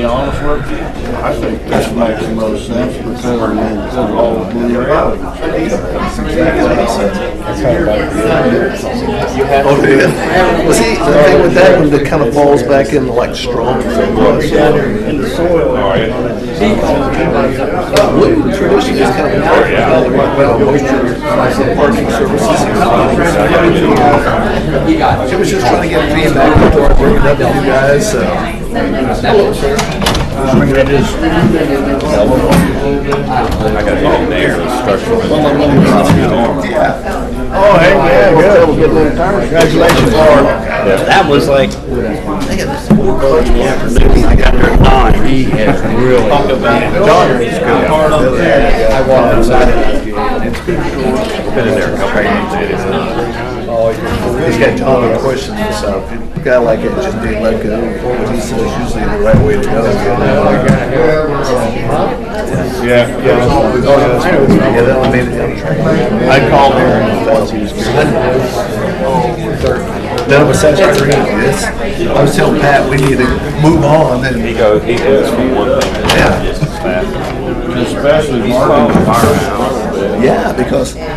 be honest with you, I think this makes the most sense because of all the blue reality. Oh, yeah. Well, see, the thing with that one, that kind of falls back into like strong. In the soil. Wood tradition is kind of moisture parking services. She was just trying to get feedback before I bring it up to you guys. So. I mean, it is. I got to go there. Oh, hey, yeah, good. Congratulations. That was like, I got there at 9. He has really talked about it. John is good. I walked inside it. It's been in there a couple of days. He's got John on questions and stuff. A guy like it just didn't let go. He says usually the right way to go. Yeah. I called her and thought he was none of us said yes. I was telling Pat we need to move on. And He goes from one thing to yeah. just as fast. Especially Martin. Yeah, because They're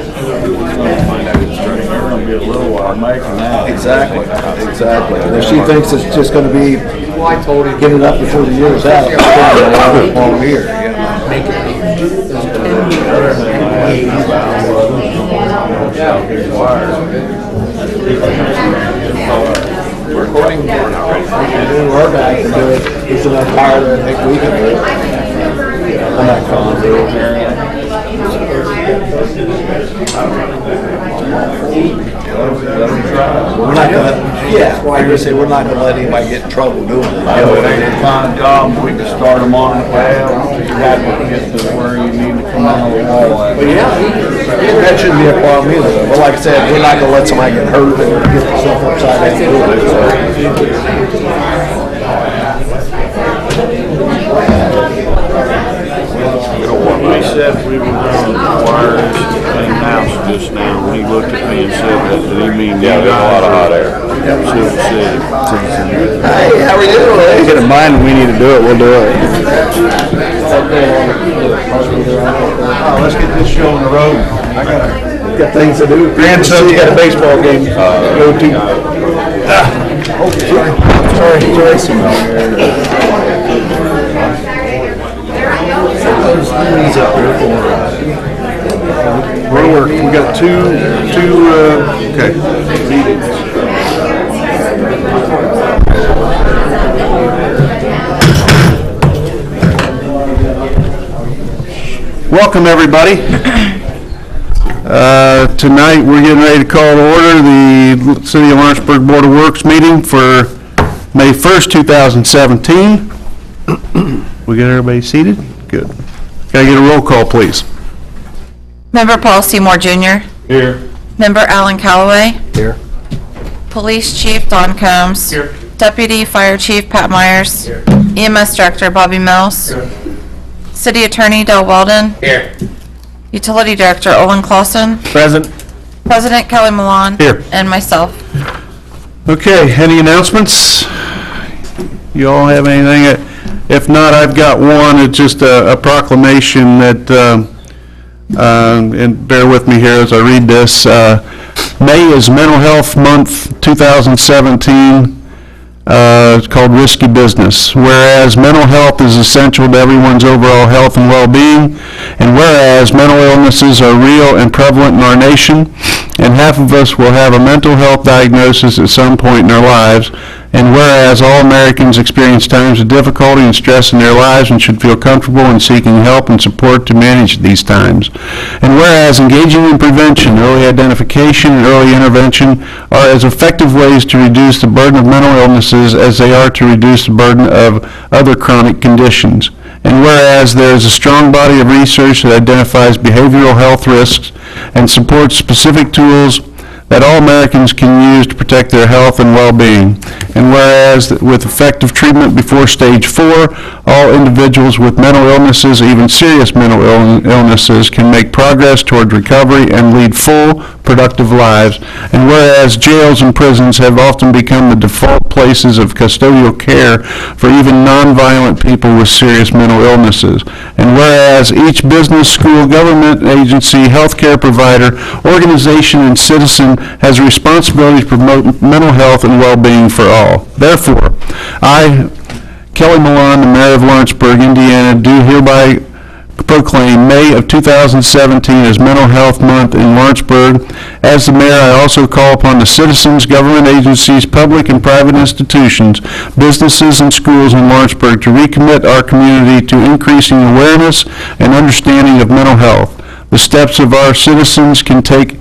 going to be a little while making that. exactly. And if she thinks it's just going to be get it up before the year's out, it's going to be a long year. We're recording. We're not ready. Our guy can do it. He's enough power that I think we can do it. I'm not calling it. We're not gonna. Yeah, I'm gonna say we're not gonna let anybody get in trouble doing it. It ain't a fine job. We can start them on the path. You got to get to where you need to come out of the wall at. But yeah, that shouldn't be a problem either. But like I said, we're not gonna let somebody get hurt and get themselves upside down doing it. He said we were going to wire this in-house just now. When he looked at me and said that, did he mean Yeah, there's a lot of hot air. Civil City? Hey, how are you doing? Get a mind we need to do it, we'll do it. Oh, let's get this show on the road. Got things to do. Grandson's got a baseball game to go to. Sorry. He's up there for We're working. We got two meetings. Welcome, everybody. Tonight we're getting ready to call to order the City of Lawrenceburg Board of Works meeting for May 1st, 2017. We got everybody seated? Good. Can I get a roll call, please? Member Paul Seymour Jr. Here. Member Alan Calloway. Here. Police Chief Don Combs. Here. Deputy Fire Chief Pat Myers. Here. EMS Director Bobby Mills. City Attorney Del Weldon. Here. Utility Director Olin Clausen. Present. President Kelly Malone. Here. And myself. Okay, any announcements? You all have anything? If not, I've got one. It's just a proclamation that, and bear with me here as I read this. May is Mental Health Month 2017. It's called Risky Business. Whereas mental health is essential to everyone's overall health and well-being, and whereas mental illnesses are real and prevalent in our nation, and half of us will have a mental health diagnosis at some point in our lives, and whereas all Americans experience times of difficulty and stress in their lives and should feel comfortable in seeking help and support to manage these times, and whereas engaging in prevention, early identification, and early intervention are as effective ways to reduce the burden of mental illnesses as they are to reduce the burden of other chronic conditions. And whereas there is a strong body of research that identifies behavioral health risks and supports specific tools that all Americans can use to protect their health and well-being. And whereas with effective treatment before stage 4, all individuals with mental illnesses, even serious mental illnesses, can make progress toward recovery and lead full, productive lives. And whereas jails and prisons have often become the default places of custodial care for even nonviolent people with serious mental illnesses. And whereas each business, school, government agency, healthcare provider, organization, and citizen has a responsibility to promote mental health and well-being for all. Therefore, I, Kelly Milan, the mayor of Lawrenceburg, Indiana, do hereby proclaim May of 2017 as Mental Health Month in Lawrenceburg. As the mayor, I also call upon the citizens, government agencies, public and private institutions, businesses, and schools in Lawrenceburg to recommit our community to increasing awareness and understanding of mental health. The steps of our citizens can take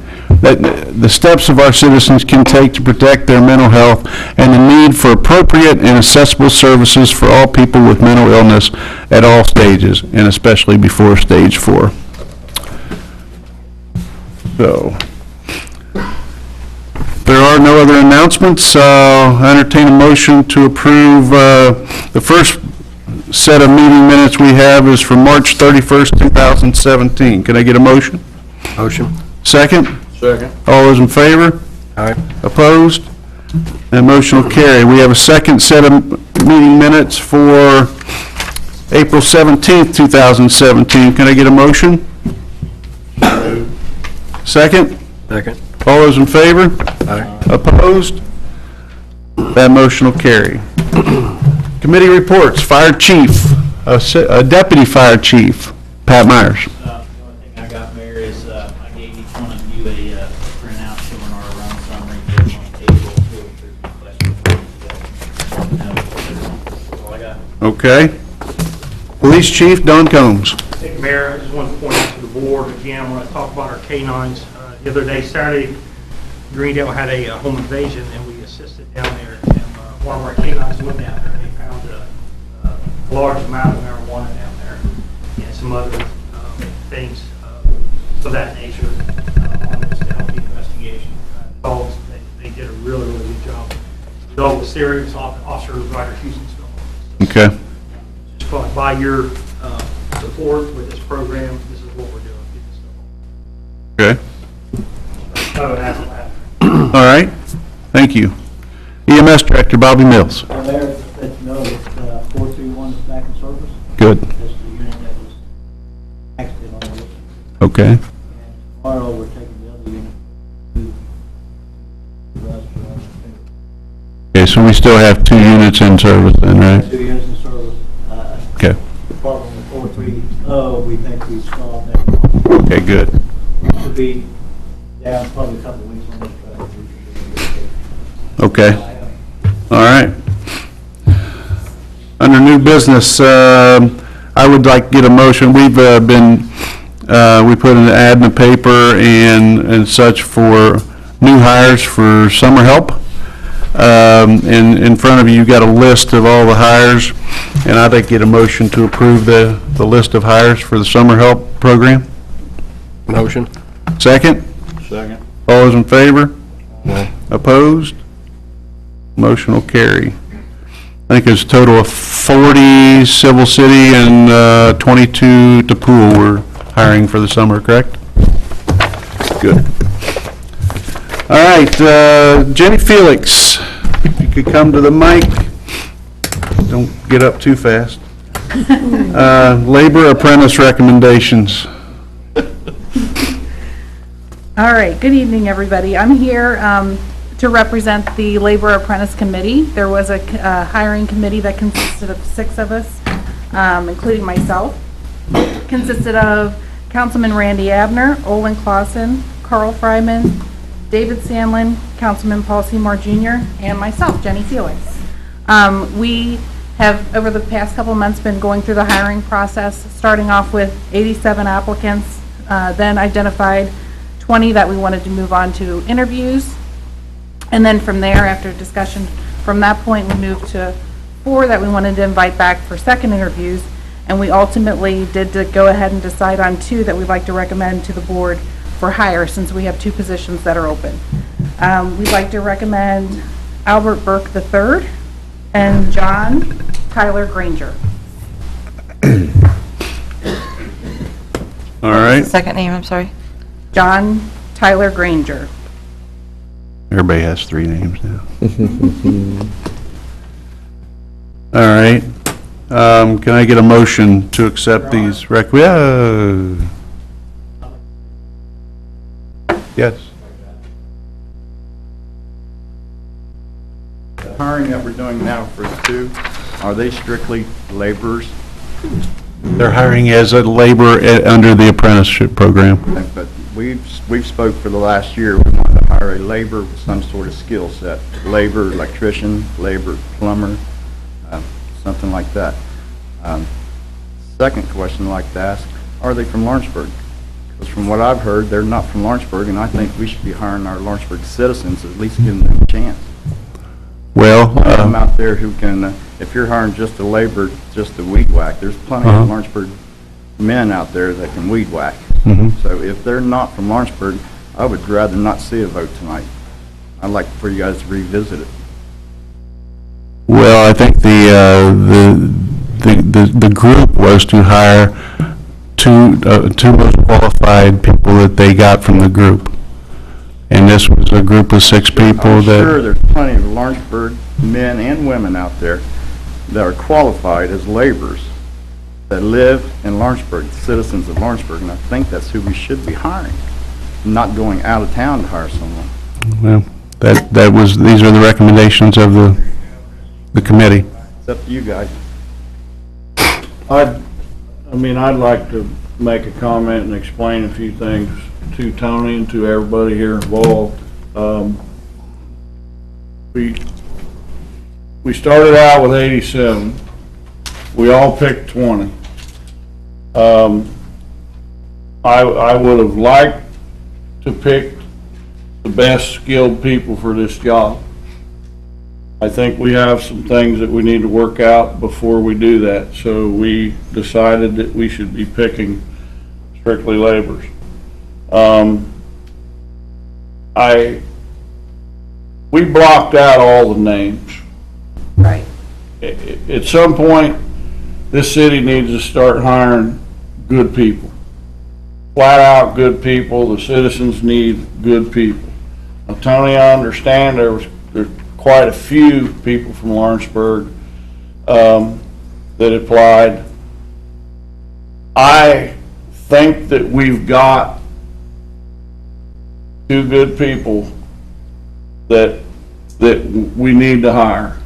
to protect their mental health and the need for appropriate and accessible services for all people with mental illness at all stages, and especially before stage 4. So, if there are no other announcements, I'll entertain a motion to approve the first set of meeting minutes we have is from March 31st, 2017. Can I get a motion? Motion. Second? Second. All those in favor? Aye. Opposed? That motion will carry. We have a second set of meeting minutes for April 17th, 2017. Can I get a motion? Second? Second. All those in favor? Aye. Opposed? That motion will carry. Committee reports, Fire Chief, Deputy Fire Chief, Pat Myers. The only thing I got, Mayor, is I gave each one of you a printout showing our run summary based on April field trip questions. That's all I got. Okay. Police Chief, Don Combs. Thank you, Mayor. I just wanted to point out to the board, again, when I talk about our canines, the other day, Saturday, Greendale had a home invasion, and we assisted down there, and one of our canines went down there, and they found a large amount of marijuana down there, and some other things of that nature on this to help the investigation. Dogs, they did a really, really good job. The dog was serious, Officer Ryder Houstonville. Okay. Just by your support with this program, this is what we're doing. Get this Okay. stuff. Oh, that's what happened. All right. Thank you. EMS Director Bobby Mills. Well, Mayor, let you know that 431 is back in service. Good. That's the unit that was accident on it. Okay. And tomorrow, we're taking the other unit to the restaurant. Okay, so we still have 2 units in service then, right? 2 units in service. Okay. Department 430, we think we've solved that. Okay, good. Could be down probably a couple of weeks on this track. Okay. All right. Under new business, I would like to get a motion. We've we put an ad in the paper and such for new hires for summer help. In front of you, you've got a list of all the hires, and I'd like to get a motion to approve the list of hires for the summer help program. Motion. Second? Second. All those in favor? Aye. Opposed? Motion will carry. I think there's a total of 40 Civil City and 22 to Pool we're hiring for the summer, correct? Good. All right, Jenny Felix, if you could come to the mic. Don't get up too fast. Labor apprentice recommendations. All right, good evening, everybody. I'm here to represent the Labor Apprentice Committee. There was a hiring committee that consisted of 6 of us, including myself. Consisted of Councilman Randy Abner, Olin Clausen, Carl Fryman, David Sandlin, Councilman Paul Seymour Jr., and myself, Jenny Felix. We have, over the past couple months, been going through the hiring process, starting off with 87 applicants, then identified 20 that we wanted to move on to interviews. And then from there, after discussion, from that point, we moved to 4 that we wanted to invite back for second interviews. And we ultimately did go ahead and decide on 2 that we'd like to recommend to the board for hire, since we have 2 positions that are open. We'd like to recommend Albert Burke III and John Tyler Granger. All right. Second name, I'm sorry. John Tyler Granger. Everybody has 3 names now. All right. Can I get a motion to accept these Yes. The hiring that we're doing now for the 2, are they strictly laborers? They're hiring as a laborer under the apprenticeship program. But we've spoke for the last year, we want to hire a laborer with some sort of skill set. Labor, electrician, labor, plumber, something like that. Second question I'd like to ask, are they from Lawrenceburg? Because from what I've heard, they're not from Lawrenceburg, and I think we should be hiring our Lawrenceburg citizens, at least giving them a chance. Well, Them out there who can, if you're hiring just a laborer, just a weed whack, there's plenty of Lawrenceburg men out there that can weed whack. So if they're not from Lawrenceburg, I would rather not see a vote tonight. I'd like for you guys to revisit it. well, I think the group was to hire two most qualified people that they got from the group. And this was a group of 6 people I'm that... sure there's plenty of Lawrenceburg men and women out there that are qualified as laborers that live in Lawrenceburg, citizens of Lawrenceburg, and I think that's who we should be hiring, not going out of town to hire someone. Well, these are the recommendations of the committee. It's up to you guys. I'd like to make a comment and explain a few things to Tony and to everybody here involved. We started out with 87. We all picked 20. I would have liked to pick the best skilled people for this job. I think we have some things that we need to work out before we do that, so we decided that we should be picking strictly laborers. We blocked out all the names. Right. At some point, this city needs to start hiring good people. Flat out good people. The citizens need good people. Now, Tony, I understand there's quite a few people from Lawrenceburg that applied. I think that we've got 2 good people that we need to hire.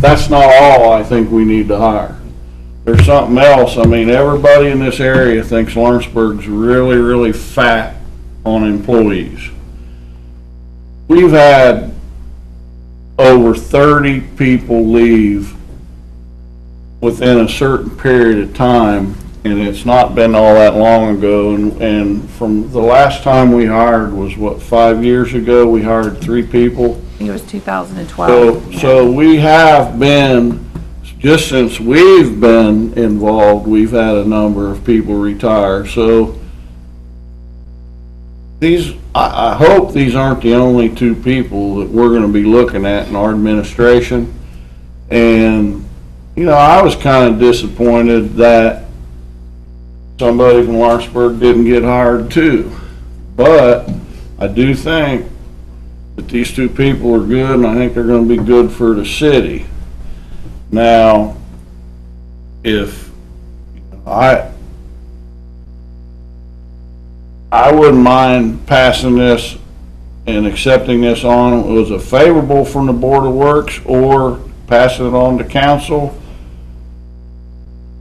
That's not all I think we need to hire. There's something else. I mean, everybody in this area thinks Lawrenceburg's really, really fat on employees. We've had over 30 people leave within a certain period of time, and it's not been all that long ago. And from the last time we hired was, what, 5 years ago? We hired 3 people. I think it was 2012. So we have been, just since we've been involved, we've had a number of people retire. So I hope these aren't the only 2 people that we're gonna be looking at in our administration. And, I was kind of disappointed that somebody from Lawrenceburg didn't get hired too. But I do think that these 2 people are good, and I think they're gonna be good for the city. Now, if I wouldn't mind passing this and accepting this on, was it favorable from the Board of Works, or passing it on to council?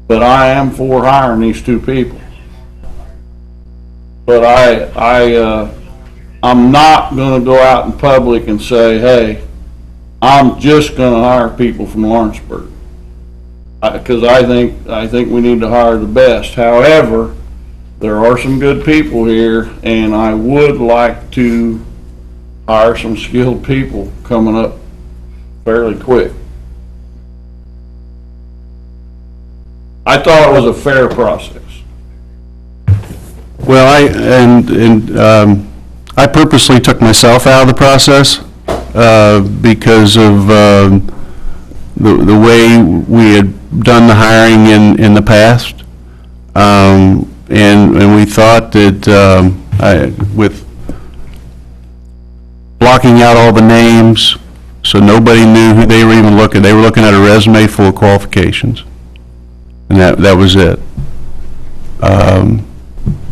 But I am for hiring these 2 people. But I'm not gonna go out in public and say, hey, I'm just gonna hire people from Lawrenceburg. Because I think we need to hire the best. However, there are some good people here, and I would like to hire some skilled people coming up fairly quick. I thought it was a fair process. Well, I purposely took myself out of the process because of the way we had done the hiring in the past. And we thought that with blocking out all the names, so nobody knew who they were even looking. They were looking at a resume full of qualifications, and that was it.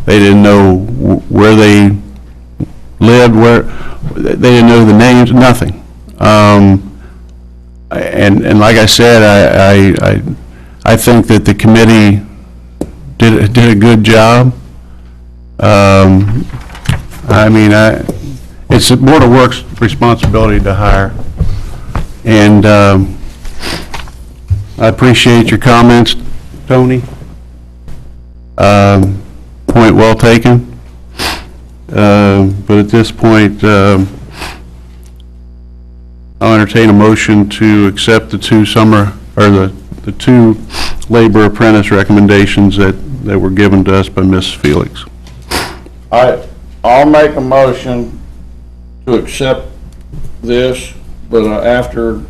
They didn't know where they lived, where they didn't know the names, nothing. And like I said, I think that the committee did a good job. I mean, it's the Board of Works' responsibility to hire. And I appreciate your comments, Tony. Point well taken. But at this point, I'll entertain a motion to accept the two the two labor apprentice recommendations that were given to us by Ms. Felix. I'll make a motion to accept this, but after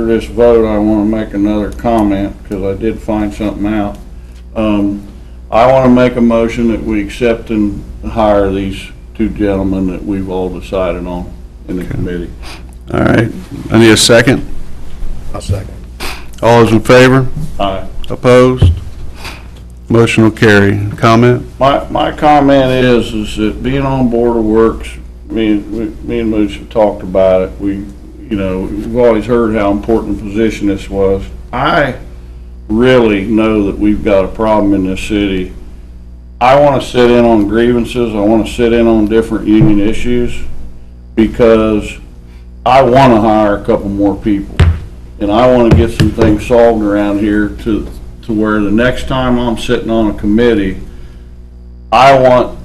this vote, I want to make another comment, because I did find something out. I want to make a motion that we accept and hire these two gentlemen that we've all decided on in the committee. All right, I need a second. I'll second. All those in favor? Aye. Opposed? Motion will carry. Comment? My comment is that being on Board of Works, me and Moose have talked about it. We've always heard how important a position this was. I really know that we've got a problem in this city. I want to sit in on grievances. I want to sit in on different union issues, because I want to hire a couple more people, and I want to get some things solved around here to where the next time I'm sitting on a committee, I want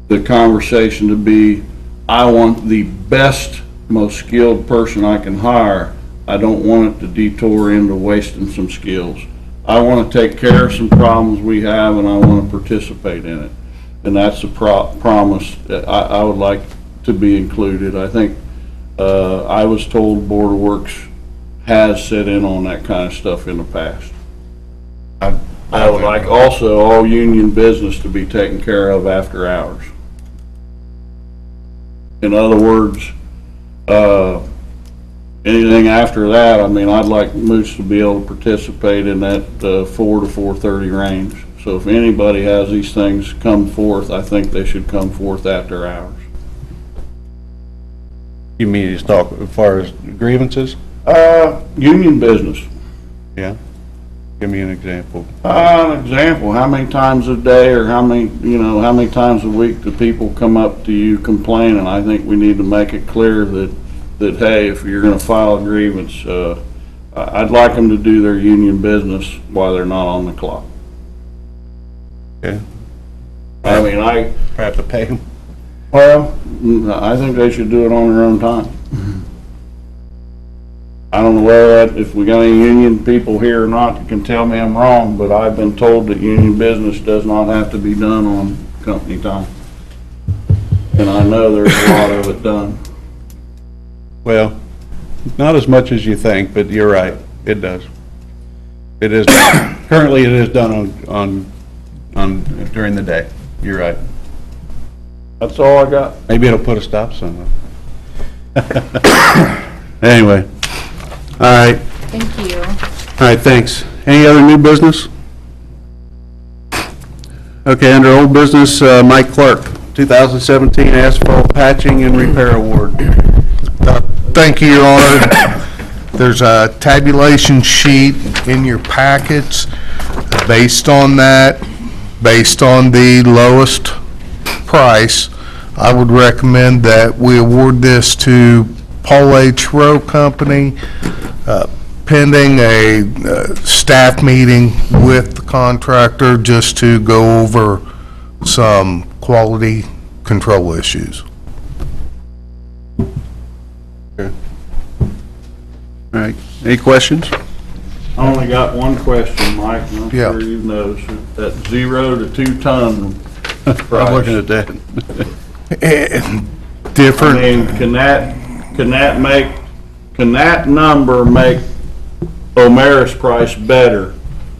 the conversation to be, I want the best, most skilled person I can hire. I don't want it to detour into wasting some skills. I want to take care of some problems we have, and I want to participate in it. And that's a promise that I would like to be included. I think I was told Board of Works has set in on that kind of stuff in the past. I would like also all union business to be taken care of after hours. In other words, anything after that, I mean, I'd like Moose to be able to participate in that 4 to 4:30 range. So if anybody has these things come forth, I think they should come forth after hours. You mean just talk as far as grievances? Union business. Yeah. Give me an example. An example, how many times a day or how many times a week do people come up to you complaining? I think we need to make it clear that hey, if you're going to file a grievance, I'd like them to do their union business while they're not on the clock. Okay. I mean, I have to pay them. well, I think they should do it on their own time. I don't know whether if we got any union people here or not that can tell me I'm wrong, but I've been told that union business does not have to be done on company time. And I know there's a lot of it done. Well, not as much as you think, but you're right, it does. It is, currently it is done on during the day, you're right. That's all I got. Maybe it'll put a stop somewhere. Anyway, all right, Thank you. all right, thanks. Any other new business? Okay, under old business, Mike Clark, 2017 asphalt patching and repair award. Thank you, Your Honor. There's a tabulation sheet in your packets. Based on that, based on the lowest price, I would recommend that we award this to Paul H. Rowe Company, pending a staff meeting with the contractor just to go over some quality control issues. All right, any questions? I only got one question, Mike, and I'm Yeah. sure you know, so that 0 to 2 ton I'm price. looking at that. Eh, I Different, mean, can that number make O'Mara's price better?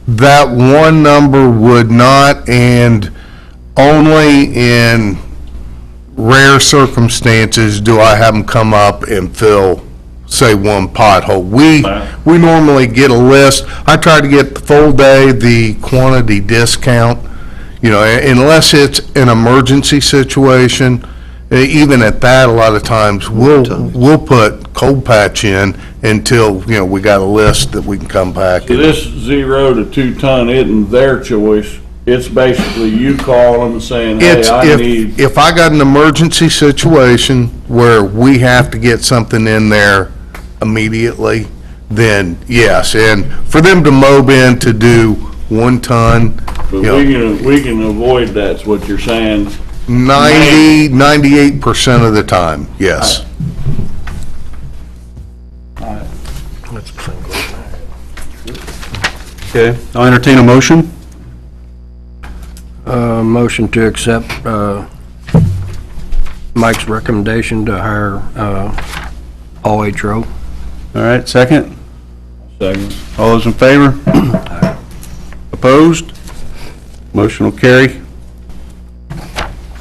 that one number would not, and only in rare circumstances do I have them come up and fill, say, one pothole. We normally get a list. I try to get the full day, the quantity discount, unless it's an emergency situation. Even at that, a lot of times, we'll put cold patch in until, we got a list that we can come back. So this 0 to 2 ton isn't their choice, it's basically you calling and saying, hey, It's, I need. if I got an emergency situation where we have to get something in there immediately, then yes, and for them to mob in to do 1 ton, But we can avoid that, is what you're saying. 98% of the time, yes. Okay, I'll entertain a motion. Motion to accept Mike's recommendation to hire Paul H. Rowe. All right, second. Second. All those in favor? Opposed? Motion will carry.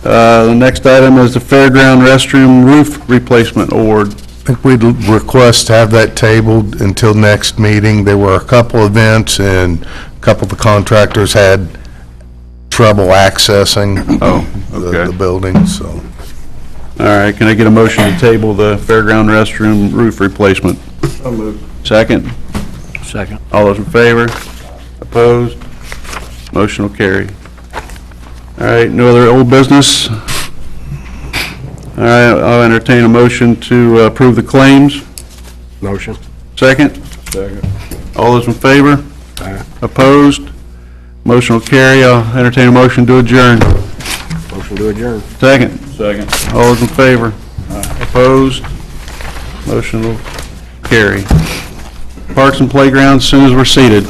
The next item is the fairground restroom roof replacement award. I think we'd request to have that tabled until next meeting. There were a couple events, and a couple of the contractors had trouble accessing the building, so. All right, can I get a motion to table the fairground restroom roof replacement? So moved. Second? Second. All those in favor? Opposed? Motion will carry. All right, no other old business? All right, I'll entertain a motion to approve the claims. Motion. Second? Second. All those in favor? Opposed? Motion will carry. I'll entertain a motion to adjourn. Motion to adjourn. Second? Second. All those in favor? Opposed? Motion will carry. Parks and playgrounds, as soon as we're seated.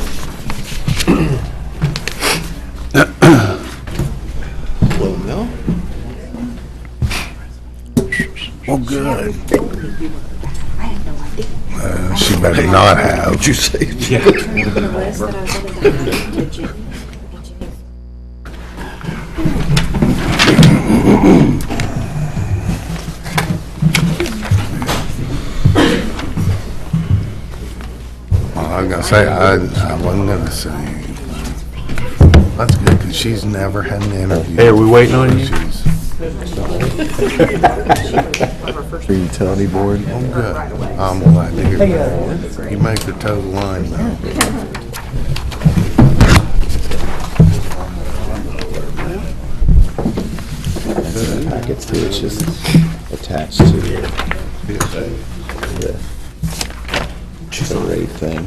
Oh, good. She better not have. What'd you say? I was gonna say, I wasn't gonna say. That's good, because she's never had an interview. Hey, are we waiting on you? Utility board? Oh, good. I'm glad to hear that. You make the total line, though. Packets too, it's just attached to the rate thing.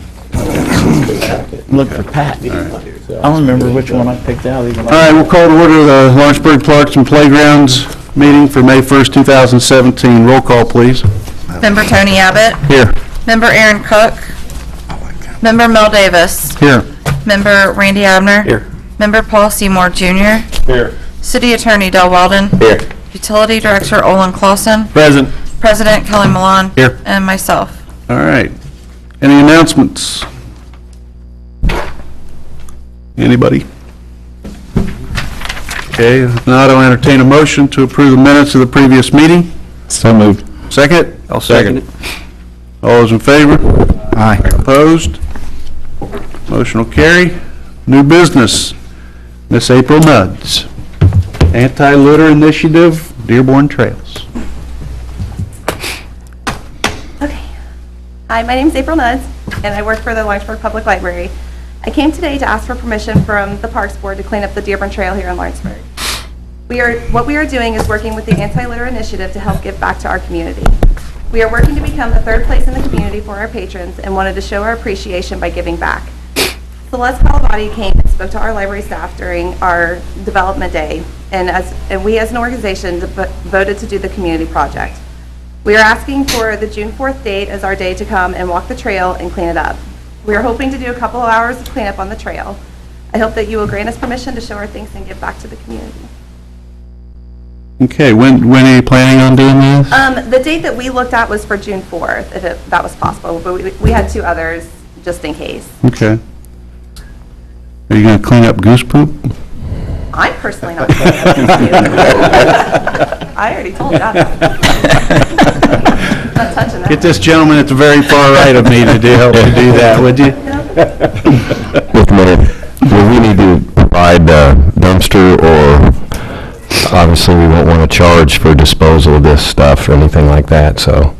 Look for Pat. I don't remember which one I picked out even. All right, we'll call to order the Lawrenceburg Parks and Playgrounds meeting for May 1st, 2017. Roll call, please. Member Tony Abbott. Here. Member Aaron Cook. Member Mel Davis. Here. Member Randy Abner. Here. Member Paul Seymour Jr. Here. City Attorney Del Walden. Here. Utility Director Olin Clausen. Present. President Kelly Malone. Here. And myself. All right. Any announcements? Anybody? Okay, if not, I'll entertain a motion to approve the minutes of the previous meeting. So moved. Second? I'll second it. All those in favor? Aye. Opposed? Motion will carry. New business. Miss April Nuds. Anti-litter initiative, Dearborn Trails. Okay. Hi, my name's April Nuds, and I work for the Lawrenceburg Public Library. I came today to ask for permission from the Parks Board to clean up the Dearborn Trail here in Lawrenceburg. What we are doing is working with the Anti-Litter Initiative to help give back to our community. We are working to become the third place in the community for our patrons and wanted to show our appreciation by giving back. Celeste Calavati came and spoke to our library staff during our development day, and we as an organization voted to do the community project. We are asking for the June 4th date as our day to come and walk the trail and clean it up. We are hoping to do a couple of hours of cleanup on the trail. I hope that you will grant us permission to show our thanks and give back to the community. Okay, when are you planning on doing this? The date that we looked at was for June 4th, if that was possible, but we had two others just in case. Okay. Are you gonna clean up goose poop? I'm personally not going to. I already told you that. Not touching that. Get this gentleman at the very far right of me to help you do that, would you? Wait a minute. Will we need to provide a dumpster, or obviously we won't want to charge for disposal of this stuff or anything like that, so.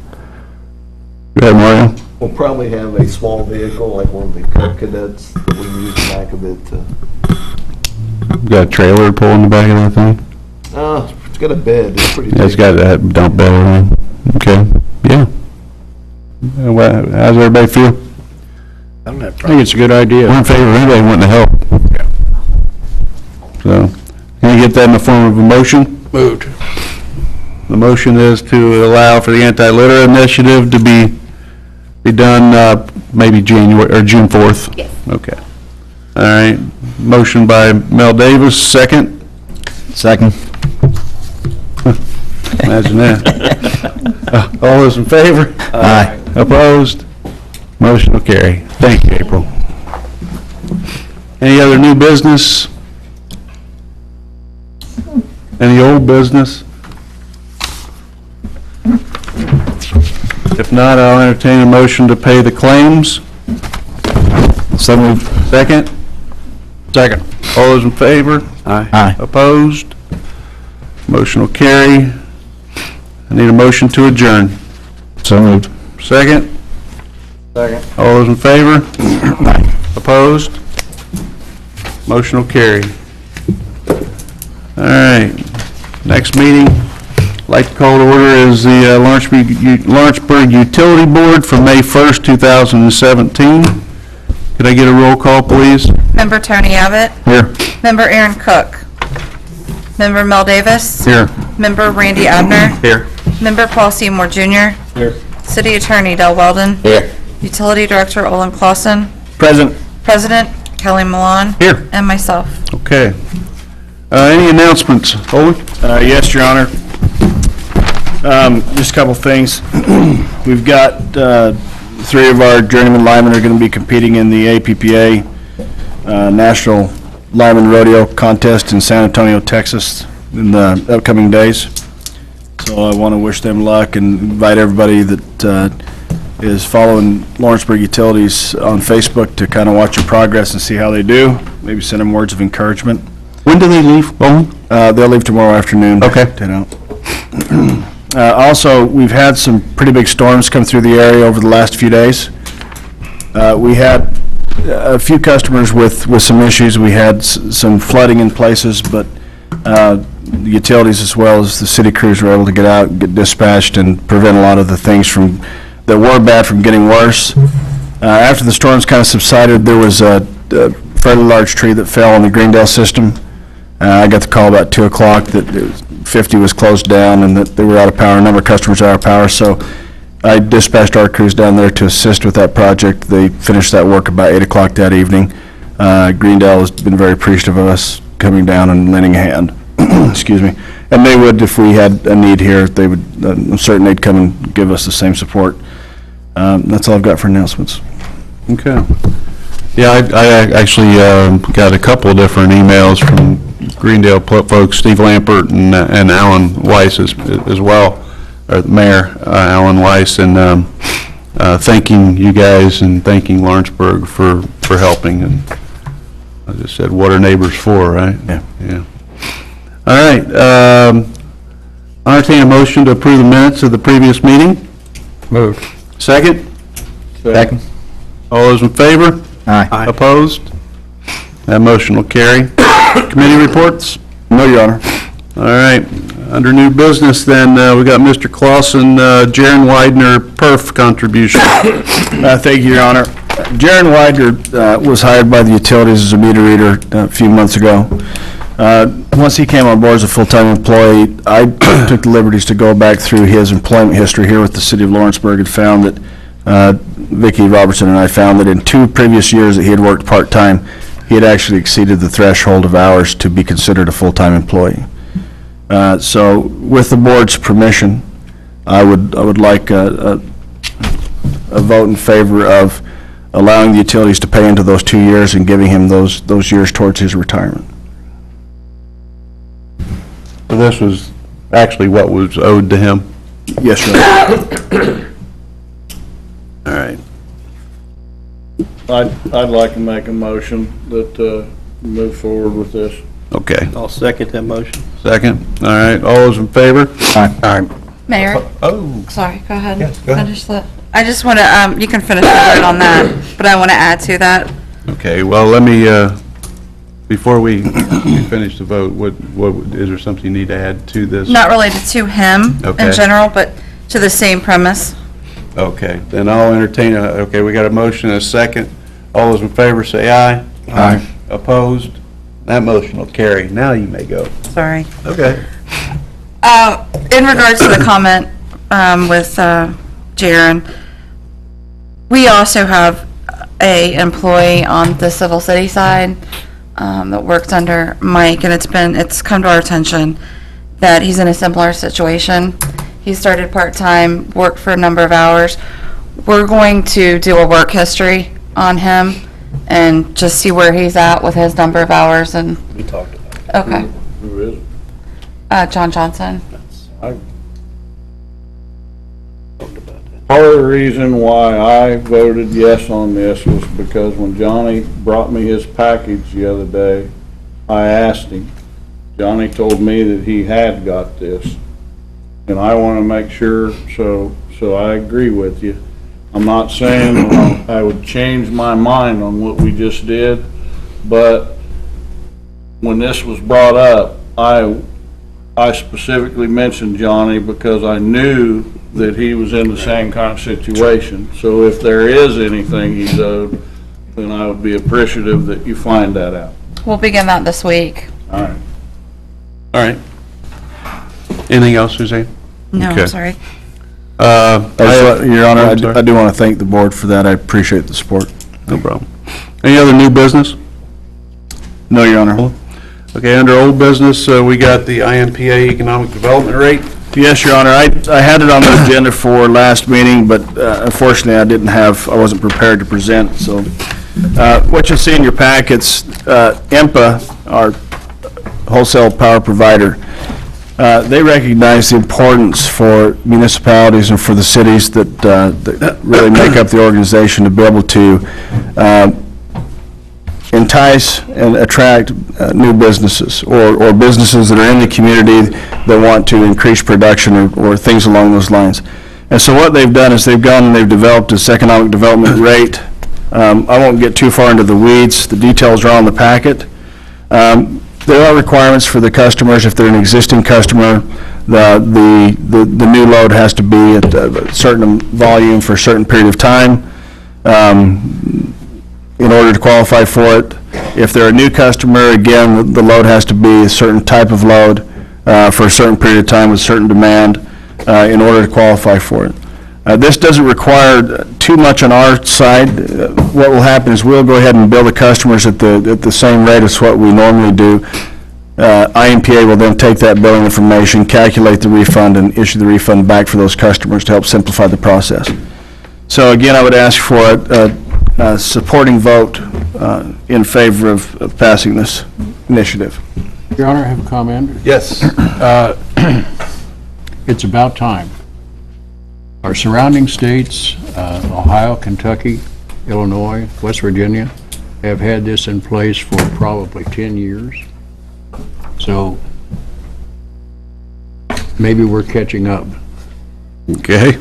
Go ahead, Mario. We'll probably have a small vehicle, like one of the Cub Cadets, that we can use the back of it to, Got a trailer to pull in the back of that thing? it's got a bed, it's pretty Yeah, it's big. got that dump bed and everything. Okay, yeah. Well, how's everybody feel? I don't have I think it's a good idea. We're in favor of anybody wanting to help. So, can you get that in the form of a motion? Moved. The motion is to allow for the anti-litter initiative to be done, maybe January, or June 4th? Yes. Okay. All right, motion by Mel Davis, second? Second. Imagine that. All those in favor? Aye. Opposed? Motion will carry. Thank you, April. Any other new business? Any old business? If not, I'll entertain a motion to pay the claims. So moved. Second? Second. All those in favor? Aye. Opposed? Motion will carry. I need a motion to adjourn. So moved. Second? Second. All those in favor? Opposed? Motion will carry. All right, next meeting, I'd like to call to order is the Lawrenceburg Utility Board for May 1st, 2017. Could I get a roll call, please? Member Tony Abbott. Here. Member Aaron Cook. Member Mel Davis. Here. Member Randy Abner. Here. Member Paul Seymour Jr. Here. City Attorney Del Weldon. Here. Utility Director Olin Clausen. Present. President Kelly Malone. Here. And myself. Okay. Any announcements? Olin? Yes, Your Honor. Just a couple things. We've got three of our journeyman linemen are going to be competing in the APPA National Lineman Rodeo Contest in San Antonio, Texas in the upcoming days. So I want to wish them luck and invite everybody that is following Lawrenceburg Utilities on Facebook to kind of watch your progress and see how they do. Maybe send them words of encouragement. When do they leave, Olin? They'll leave tomorrow afternoon. Okay. Head out. Also, we've had some pretty big storms come through the area over the last few days. We had a few customers with some issues. We had some flooding in places, but the utilities as well as the city crews were able to get out, get dispatched, and prevent a lot of the things that were bad from getting worse. After the storms kind of subsided, there was a fairly large tree that fell on the Greendale system. I got the call about 2 o'clock that 50 was closed down and that they were out of power. A number of customers are out of power, so I dispatched our crews down there to assist with that project. They finished that work about 8 o'clock that evening. Greendale has been very appreciative of us coming down and lending a hand. Excuse me. And they would, if we had a need here, they would, I'm certain they'd come and give us the same support. That's all I've got for announcements. Okay. Yeah, I actually got a couple of different emails from Greendale folks, Steve Lampert and Alan Weiss as well, or Mayor Alan Weiss, and thanking you guys and thanking Lawrenceburg for helping. And I just said, what are neighbors for, right? Yeah. Yeah. All right. I entertain a motion to approve the minutes of the previous meeting. Moved. Second? Second. All those in favor? Aye. Opposed? That motion will carry. Committee reports? No, Your Honor. All right. Under new business, then, we got Mr. Clausen, Jaron Widener perf contribution. Thank you, Your Honor. Jaron Widener was hired by the utilities as a meter reader a few months ago. Once he came on board as a full-time employee, I took the liberties to go back through his employment history here with the city of Lawrenceburg and found that Vicki Robertson and I found that in 2 previous years that he had worked part-time, he had actually exceeded the threshold of hours to be considered a full-time employee. So with the board's permission, I would like a vote in favor of allowing the utilities to pay into those 2 years and giving him those years towards his retirement. So this was actually what was owed to him? Yes, sir. All right. I'd like to make a motion that, move forward with this. Okay. I'll second that motion. Second. All right. All those in favor? Aye. Mayor, Oh, sorry, go ahead. Yes, go ahead. Finish that. I just want to, you can finish the vote on that, but I want to add to that. okay. Well, let me, before we finish the vote, is there something you need to add to this? Not related to him Okay. in general, but to the same premise. Okay, then I'll entertain okay, we got a motion and a second. All those in favor say aye. Aye. Opposed? That motion will carry. Now you may go. Sorry. Okay. In regards to the comment with Jaren, we also have a employee on the Civil City side that works under Mike, and it's come to our attention that he's in a similar situation. He started part-time, worked for a number of hours. We're going to do a work history on him and just see where he's at with his number of hours and, We talked about it. okay. Who is it? John Johnson. I Talked about that. Part of the reason why I voted yes on this was because when Johnny brought me his package the other day, I asked him. Johnny told me that he had got this. And I want to make sure, so I agree with you. I'm not saying I would change my mind on what we just did, but when this was brought up, I specifically mentioned Johnny because I knew that he was in the same kind of situation. So if there is anything he's owed, then I would be appreciative that you find that out. We'll begin that this week. All right. All right. Anything else, Suzanne? No, Okay. I'm sorry. Your Honor, I'm sorry. I do want to thank the board for that. I appreciate the support. No problem. Any other new business? No, Your Honor. Okay, under old business, we got the IMPA economic development rate. Yes, Your Honor, I had it on the agenda for last meeting, but unfortunately, I wasn't prepared to present, so. What you see in your packets, IMPA, our wholesale power provider, they recognize the importance for municipalities and for the cities that really make up the organization to be able to entice and attract new businesses or businesses that are in the community that want to increase production or things along those lines. And so what they've done is they've gone and they've developed this economic development rate. I won't get too far into the weeds. The details are on the packet. There are requirements for the customers. If they're an existing customer, the new load has to be at a certain volume for a certain period of time in order to qualify for it. If they're a new customer, again, the load has to be a certain type of load for a certain period of time with certain demand in order to qualify for it. This doesn't require too much on our side. What will happen is we'll go ahead and bill the customers at the same rate as what we normally do. IMPA will then take that billing information, calculate the refund, and issue the refund back for those customers to help simplify the process. So again, I would ask for a supporting vote in favor of passing this initiative. Your Honor, I have a comment. Yes. It's about time. Our surrounding states, Ohio, Kentucky, Illinois, West Virginia, have had this in place for probably 10 years. So maybe we're catching up. Okay.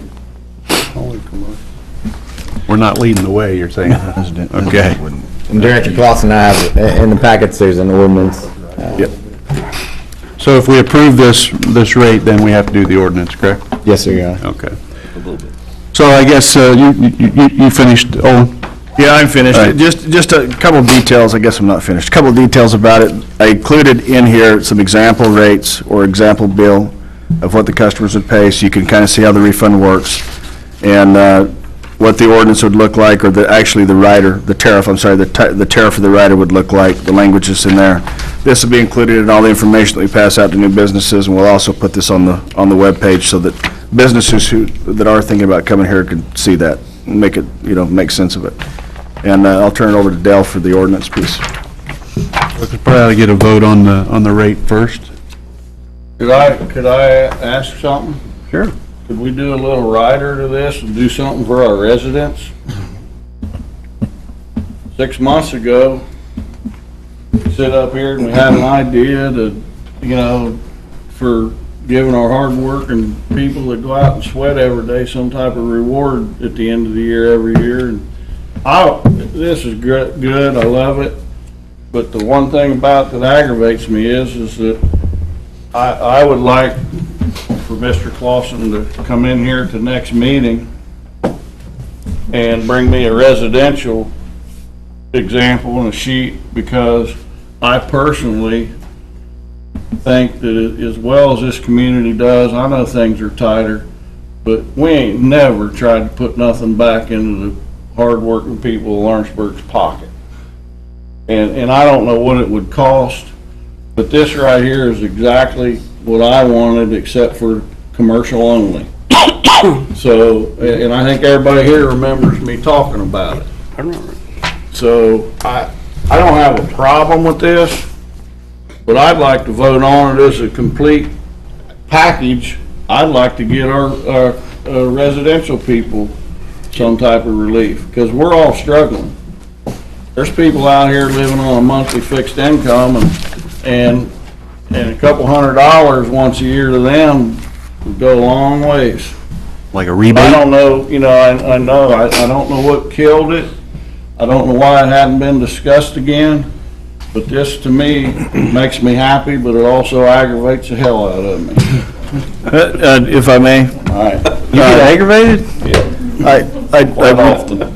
We're not leading the way, you're saying? Okay. And Director Clausen, I have, in the packets, there's an ordinance. Yep. So if we approve this rate, then we have to do the ordinance, correct? Yes, sir, Your Honor. Okay. So I guess you finished, Owen? Yeah, I'm finished. All right. Just a couple of details, I guess I'm not finished. A couple of details about it. I included in here some example rates or example bill of what the customers would pay, so you can kind of see how the refund works, and what the ordinance would look like, or actually the rider, the tariff, I'm sorry, the tariff of the rider would look like, the language is in there. this will be included in all the information that we pass out to new businesses, and we'll also put this on the webpage so that businesses that are thinking about coming here can see that, and make it, make sense of it. And I'll turn it over to Dale for the ordinance piece. We could probably get a vote on the rate first. Could I ask something? Sure. Could we do a little rider to this and do something for our residents? 6 months ago, we sit up here and we had an idea to, for giving our hard-working people that go out and sweat every day some type of reward at the end of the year every year. And this is good, I love it, but the one thing about that aggravates me is that I would like for Mr. Clausen to come in here at the next meeting and bring me a residential example and a sheet, because I personally think that as well as this community does, I know things are tighter, but we ain't never tried to put nothing back into the hard-working people of Lawrenceburg's pocket. And I don't know what it would cost, but this right here is exactly what I wanted, except for commercial only. So, and I think everybody here remembers me talking about it. I remember. So I don't have a problem with this, but I'd like to vote on it as a complete package. I'd like to get our residential people some type of relief, because we're all struggling. There's people out here living on a monthly fixed income, and a couple $100 once a year to them would go a long ways. Like a rebate? I don't know, I don't know what killed it. I don't know why it hadn't been discussed again, but this to me makes me happy, but it also aggravates the hell out of me. If I may? All right. You get aggravated? Yeah.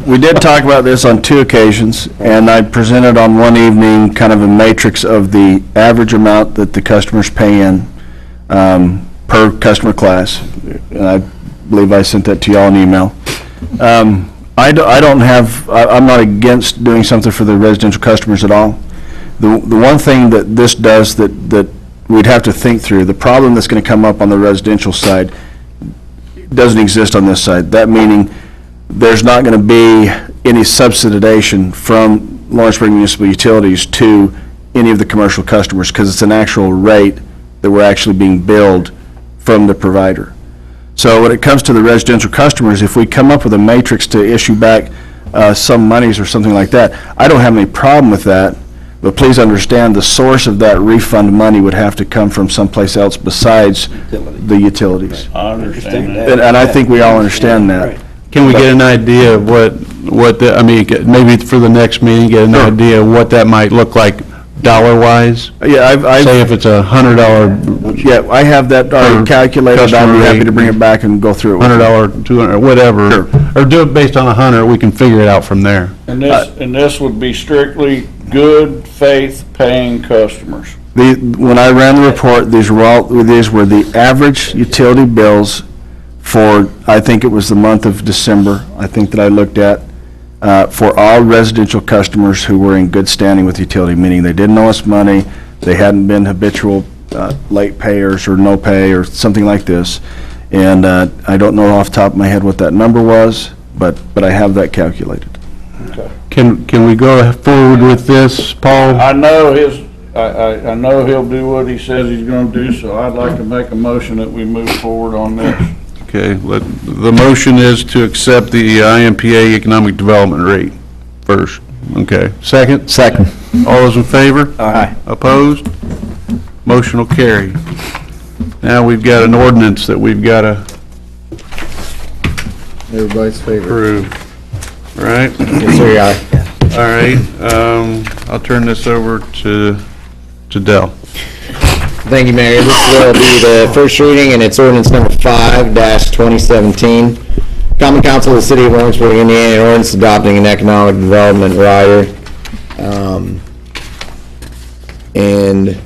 We did talk about this on 2 occasions, and I presented on one evening kind of a matrix of the average amount that the customers pay in per customer class. And I believe I sent that to y'all in email. I'm not against doing something for the residential customers at all. The one thing that this does that we'd have to think through, the problem that's going to come up on the residential side doesn't exist on this side. That meaning there's not going to be any subsidization from Lawrenceburg Municipal Utilities to any of the commercial customers, because it's an actual rate that we're actually being billed from the provider. So when it comes to the residential customers, if we come up with a matrix to issue back some monies or something like that, I don't have any problem with that, but please understand the source of that refund money would have to come from someplace else besides the utilities. I understand that. And I think we all understand that. Can we get an idea of maybe for the next meeting, get an idea of what that might look like dollar-wise? Yeah, Say if it's $100. Yeah, I have that already calculated. I'd be happy to bring it back and go through it. $100, $200, whatever. Sure. Or do it based on 100, we can figure it out from there. And this would be strictly good faith paying customers. When I ran the report, these were the average utility bills for, I think it was the month of December, I think that I looked at, for all residential customers who were in good standing with utility, meaning they didn't owe us money, they hadn't been habitual late payers or no pay or something like this. And I don't know off the top of my head what that number was, but I have that calculated. Can we go forward with this, Paul? I know I know he'll do what he says he's gonna do, so I'd like to make a motion that we move forward on this. Okay, the motion is to accept the IMPA economic development rate first. Okay, second? Second. All those in favor? Aye. Opposed? Motion will carry. Now we've got an ordinance that we've got to Everybody's favorite. approve. Right? Yes, sir, aye. All right, I'll turn this over to Dell. Thank you, Mayor. This will be the first reading, and it's ordinance number 5-2017. Common Council of the City of Lawrenceburg, Indiana, an ordinance adopting an economic development rider. And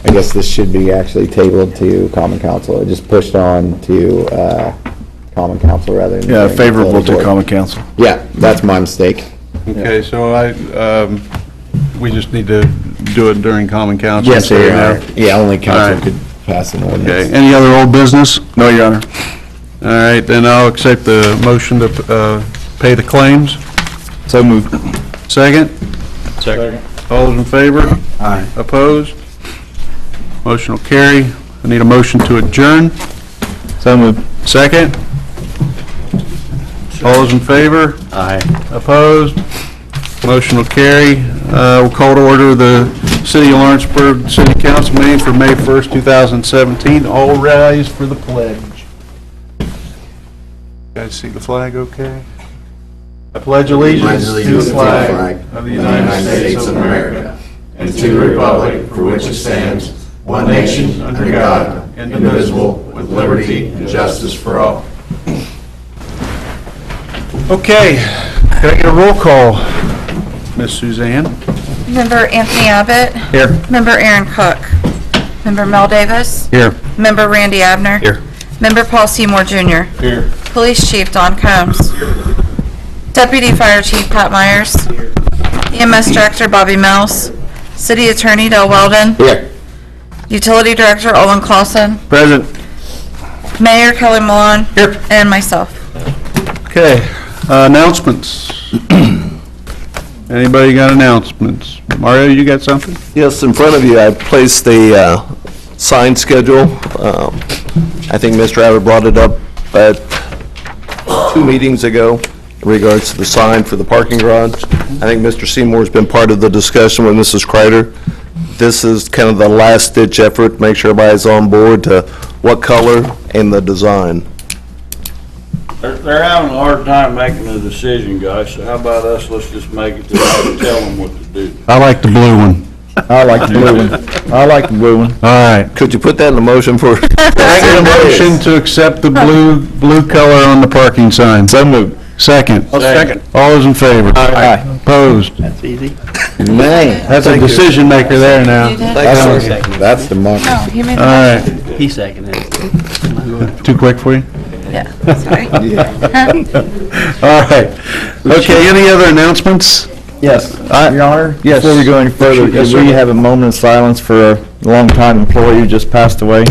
I guess this should be actually tabled to Common Council. It just pushed on to Common Council rather than... Yeah, favorable to Common Council. Yeah, that's my mistake. Okay, so we just need to do it during common council? Yes, they Yeah. are. Yeah, only All council right. could pass an Okay, ordinance. any other old business? No, Your Honor. All right, then I'll accept the motion to pay the claims. So moved. Second? Second. All those in favor? Aye. Opposed? Motion will carry. I need a motion to adjourn. So moved. Second? All those in favor? Aye. Opposed? Motion will carry. We'll call to order the City of Lawrenceburg City Council meeting for May 1st, 2017. All rise for the pledge. Guys see the flag okay? I pledge allegiance to the flag of the United States of America and to the republic for which it stands, one nation, under God, indivisible, with liberty and justice for all. Okay, can I get a roll call? Miss Suzanne? Member Anthony Abbott. Here. Member Aaron Cook. Member Mel Davis. Here. Member Randy Abner. Here. Member Paul Seymour Jr. Here. Police Chief Don Combs. Deputy Fire Chief Pat Myers. EMS Director Bobby Mills. City Attorney Del Weldon. Here. Utility Director Olin Clausen. Present. Mayor Kelly Malone. Here. And myself. Okay, announcements. Anybody got announcements? Mario, you got something? Yes, in front of you, I placed a sign schedule. I think Mr. Abbott brought it up at 2 meetings ago in regards to the sign for the parking garage. I think Mr. Seymour's been part of the discussion with Mrs. Kreider. This is kind of the last-ditch effort, make sure everybody's on board to what color and the design. They're having a hard time making a decision, guys, so how about us, let's just make it, to tell them what to do. I like the blue one. I like the blue one. I like the blue one. All right. Could you put that in the motion for? Can I get a motion to accept the blue color on the parking sign? So moved. Second. Second. All those in favor? Aye. Opposed? That's easy. Man. That's a decision maker there now. You did? That's democracy. No, he made the All motion. right. He seconded it. Too quick for you? Yeah, sorry. All right. Okay, any other announcements? Yes, Your Honor? Yes. Before we go any further, Yes, could sir. we have a moment of silence for a longtime employee who just passed away?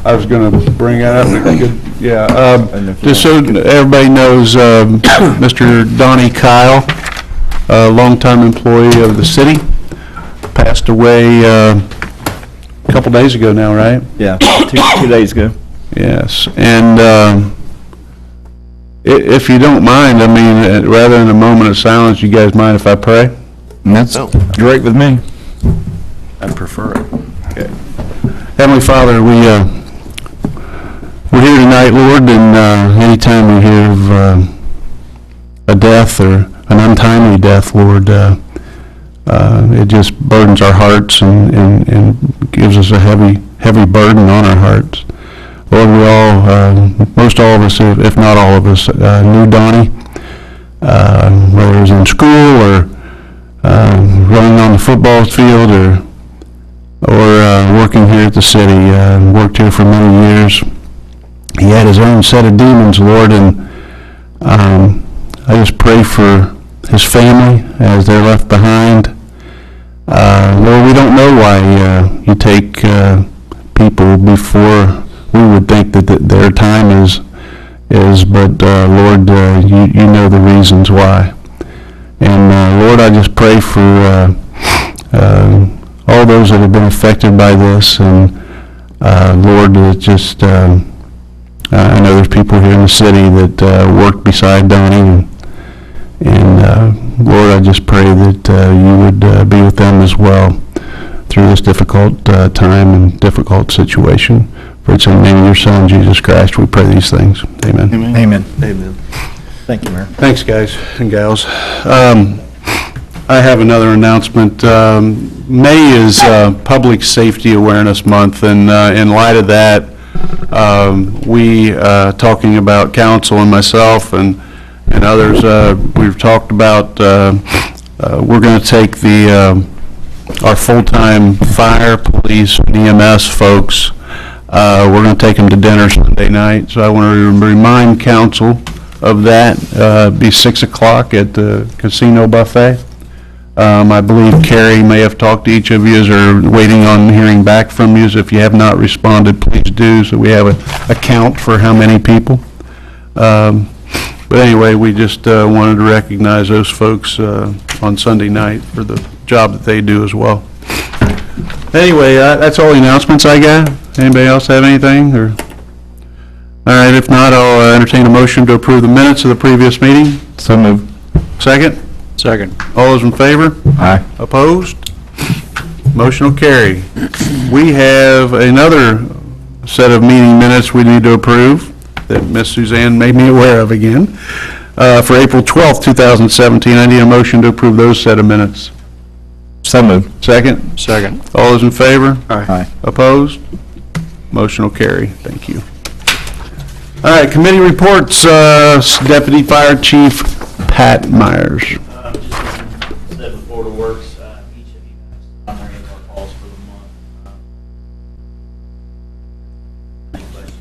I was going to bring that up. Just so everybody knows, Mr. Donnie Kyle, a longtime employee of the city, passed away a couple days ago now, right? Yeah, 2 days ago. Yes, and if you don't mind, I mean, rather than a moment of silence, you guys mind if I pray? And that's great with me. I prefer it. Okay. Heavenly Father, we're here tonight, Lord, and anytime we hear of a death or an untimely death, Lord, it just burdens our hearts and gives us a heavy burden on our hearts. Lord, we all, most all of us, if not all of us, knew Donnie, whether it was in school or running on the football field or working here at the city. Worked here for many years. He had his own set of demons, Lord, and I just pray for his family as they're left behind. Lord, we don't know why you take people before we would think that their time is, but Lord, you know the reasons why. And Lord, I just pray for all those that have been affected by this, and Lord, just I know there's people here in the city that work beside Donnie, and Lord, I just pray that you would be with them as well through this difficult time and difficult situation. For it's in the name of your Son, Jesus Christ, we pray these things. Amen. Amen. Amen. Thank you, Mayor. Thanks, guys and gals. I have another announcement. May is Public Safety Awareness Month, and in light of that, we, talking about council and myself and others, we've talked about, we're going to take our full-time fire, police, and EMS folks, we're going to take them to dinner Sunday night. So I want to remind council of that. Be 6 o'clock at the casino buffet. I believe Carrie may have talked to each of you or waiting on hearing back from you. If you have not responded, please do, so we have a count for how many people. But anyway, we just wanted to recognize those folks on Sunday night for the job that they do as well. Anyway, that's all the announcements I got. Anybody else have anything, or? All right, if not, I'll entertain a motion to approve the minutes of the previous meeting. So moved. Second? Second. All those in favor? Aye. Opposed? Motion will carry. We have another set of meeting minutes we need to approve that Miss Suzanne made me aware of again. For April 12th, 2017, I need a motion to approve those set of minutes. So moved. Second? Second. All those in favor? Aye. Opposed? Motion will carry. Thank you. All right, committee reports, Deputy Fire Chief Pat Myers. Just said before the works, each of you guys, on any of our calls for the month. Any questions?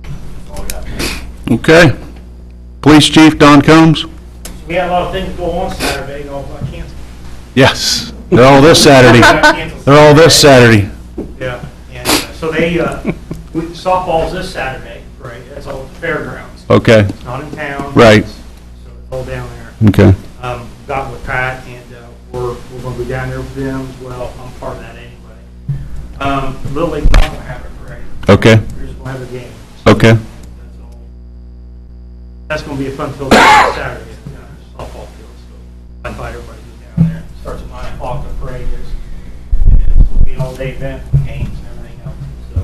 That's all I got. Okay. Police Chief Don Combs? We had a lot of things go on Saturday, you know, I canceled. Yes. They're all this Saturday. They're all this Saturday. Yeah, and so they, softball's this Saturday, right, that's all at the fairgrounds. Okay. It's not in town. Right. So it's all down there. Okay. Got with Pat, and we're going to be down there with them as well. I'm part of that anyway. Little League's not going to have a parade. Okay. We're just going to have a game. Okay. That's all. That's going to be a fun field Saturday, softball field. So I invite everybody who's down there. It starts at 9 o'clock, the parade is. And it's going to be an all-day event with games and everything else. So,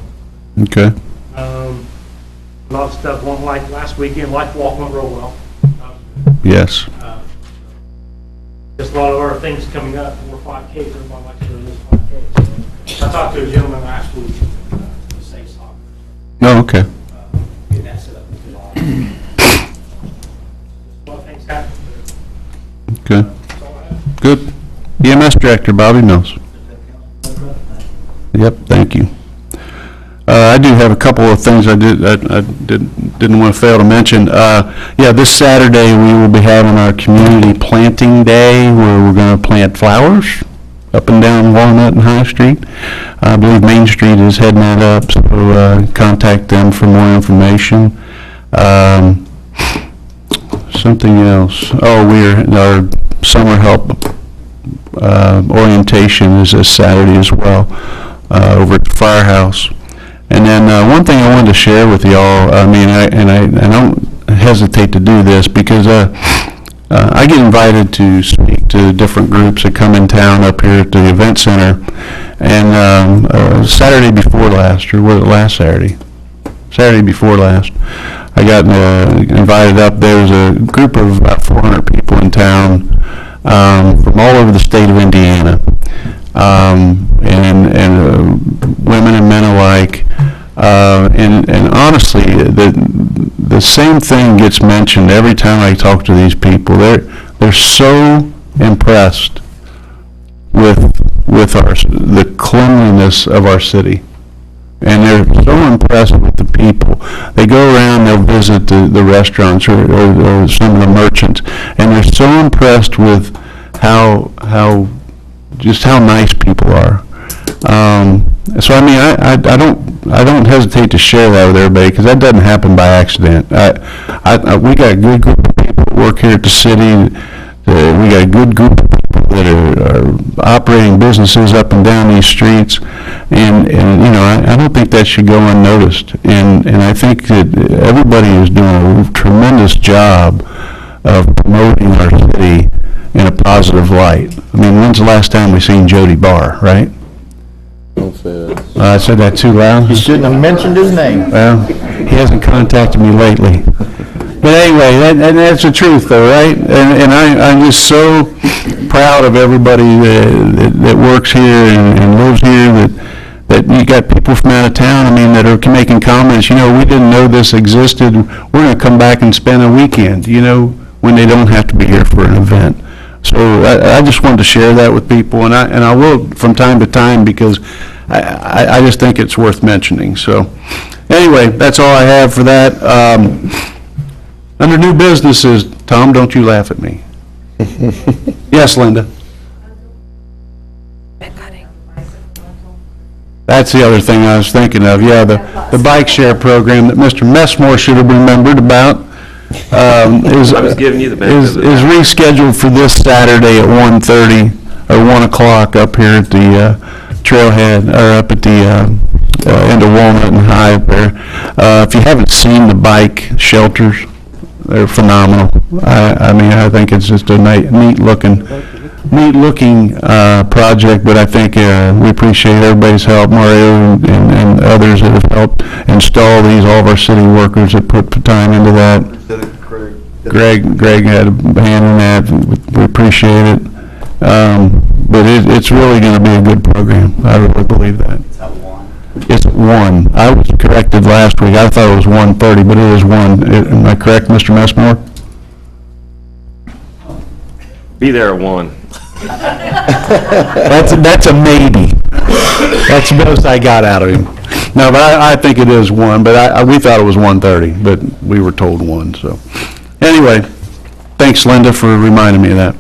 Okay. a lot of stuff went like last weekend. Life Walk went real well. Yes. Just a lot of other things coming up. More 5Ks. Everybody likes to do this 5Ks. So I talked to a gentleman last week, the safe soccer. No, okay. Getting that set up in July. Just a lot of things happen. Okay. That's all I have. Good. EMS Director Bobby Mills. Yep, thank you. I do have a couple of things I didn't want to fail to mention. Yeah, this Saturday, we will be having our community planting day, where we're going to plant flowers up and down Walnut and High Street. I believe Main Street is heading that up, so contact them for more information. Something else. Oh, our summer help orientation is this Saturday as well, over at the firehouse. And then one thing I wanted to share with y'all, I mean, I don't hesitate to do this because I get invited to speak to different groups that come in town up here at the event center. And Saturday before last, or was it last Saturday? Saturday before last, I got invited up. There was a group of about 400 people in town from all over the state of Indiana. And women and men alike, and honestly, the same thing gets mentioned every time I talk to these people. They're so impressed with the cleanliness of our city, and they're so impressed with the people. They go around, they'll visit the restaurants or some of the merchants, and they're so impressed with how nice people are. So I mean, I don't hesitate to share that with everybody, because that doesn't happen by accident. We got a good group of people that work here at the city. We got a good group of people that are operating businesses up and down these streets, and you know, I don't think that should go unnoticed. And I think that everybody is doing a tremendous job of promoting our city in a positive light. I mean, when's the last time we seen Jody Barr, right? I said that too loud? You shouldn't have mentioned his name. Well, he hasn't contacted me lately. But anyway, that's the truth though, right? And I'm just so proud of everybody that works here and lives here, that you got people from out of town, I mean, that are making comments, you know, we didn't know this existed, we're going to come back and spend a weekend, you know, when they don't have to be here for an event. So I just wanted to share that with people, and I will from time to time, because I just think it's worth mentioning. So anyway, that's all I have for that. Under new businesses, Tom, don't you laugh at me. Yes, Linda? That's the other thing I was thinking of, yeah, the bike share program that Mr. Messmore should have remembered about is... I was giving you the benefit of the Is rescheduled for this Saturday at 1:30, or 1 o'clock up here at the trailhead, or up at the end of Walnut and High up there. If you haven't seen the bike shelters, they're phenomenal. I mean, I think it's just a neat-looking project, but I think we appreciate everybody's help, Mario and others that have helped install these, all of our city workers that put time into that. Greg had a hand in that, we appreciate it. But it's really going to be a good program, I really believe that. It's 1. I was corrected last week, I thought it was 1:30, but it is 1. Am I correct, Mr. Messmore? Be there at 1. That's a maybe. That's the most I got out of him. No, but I think it is 1, but we thought it was 1:30, but we were told 1, so. Anyway, thanks, Linda, for reminding me of that.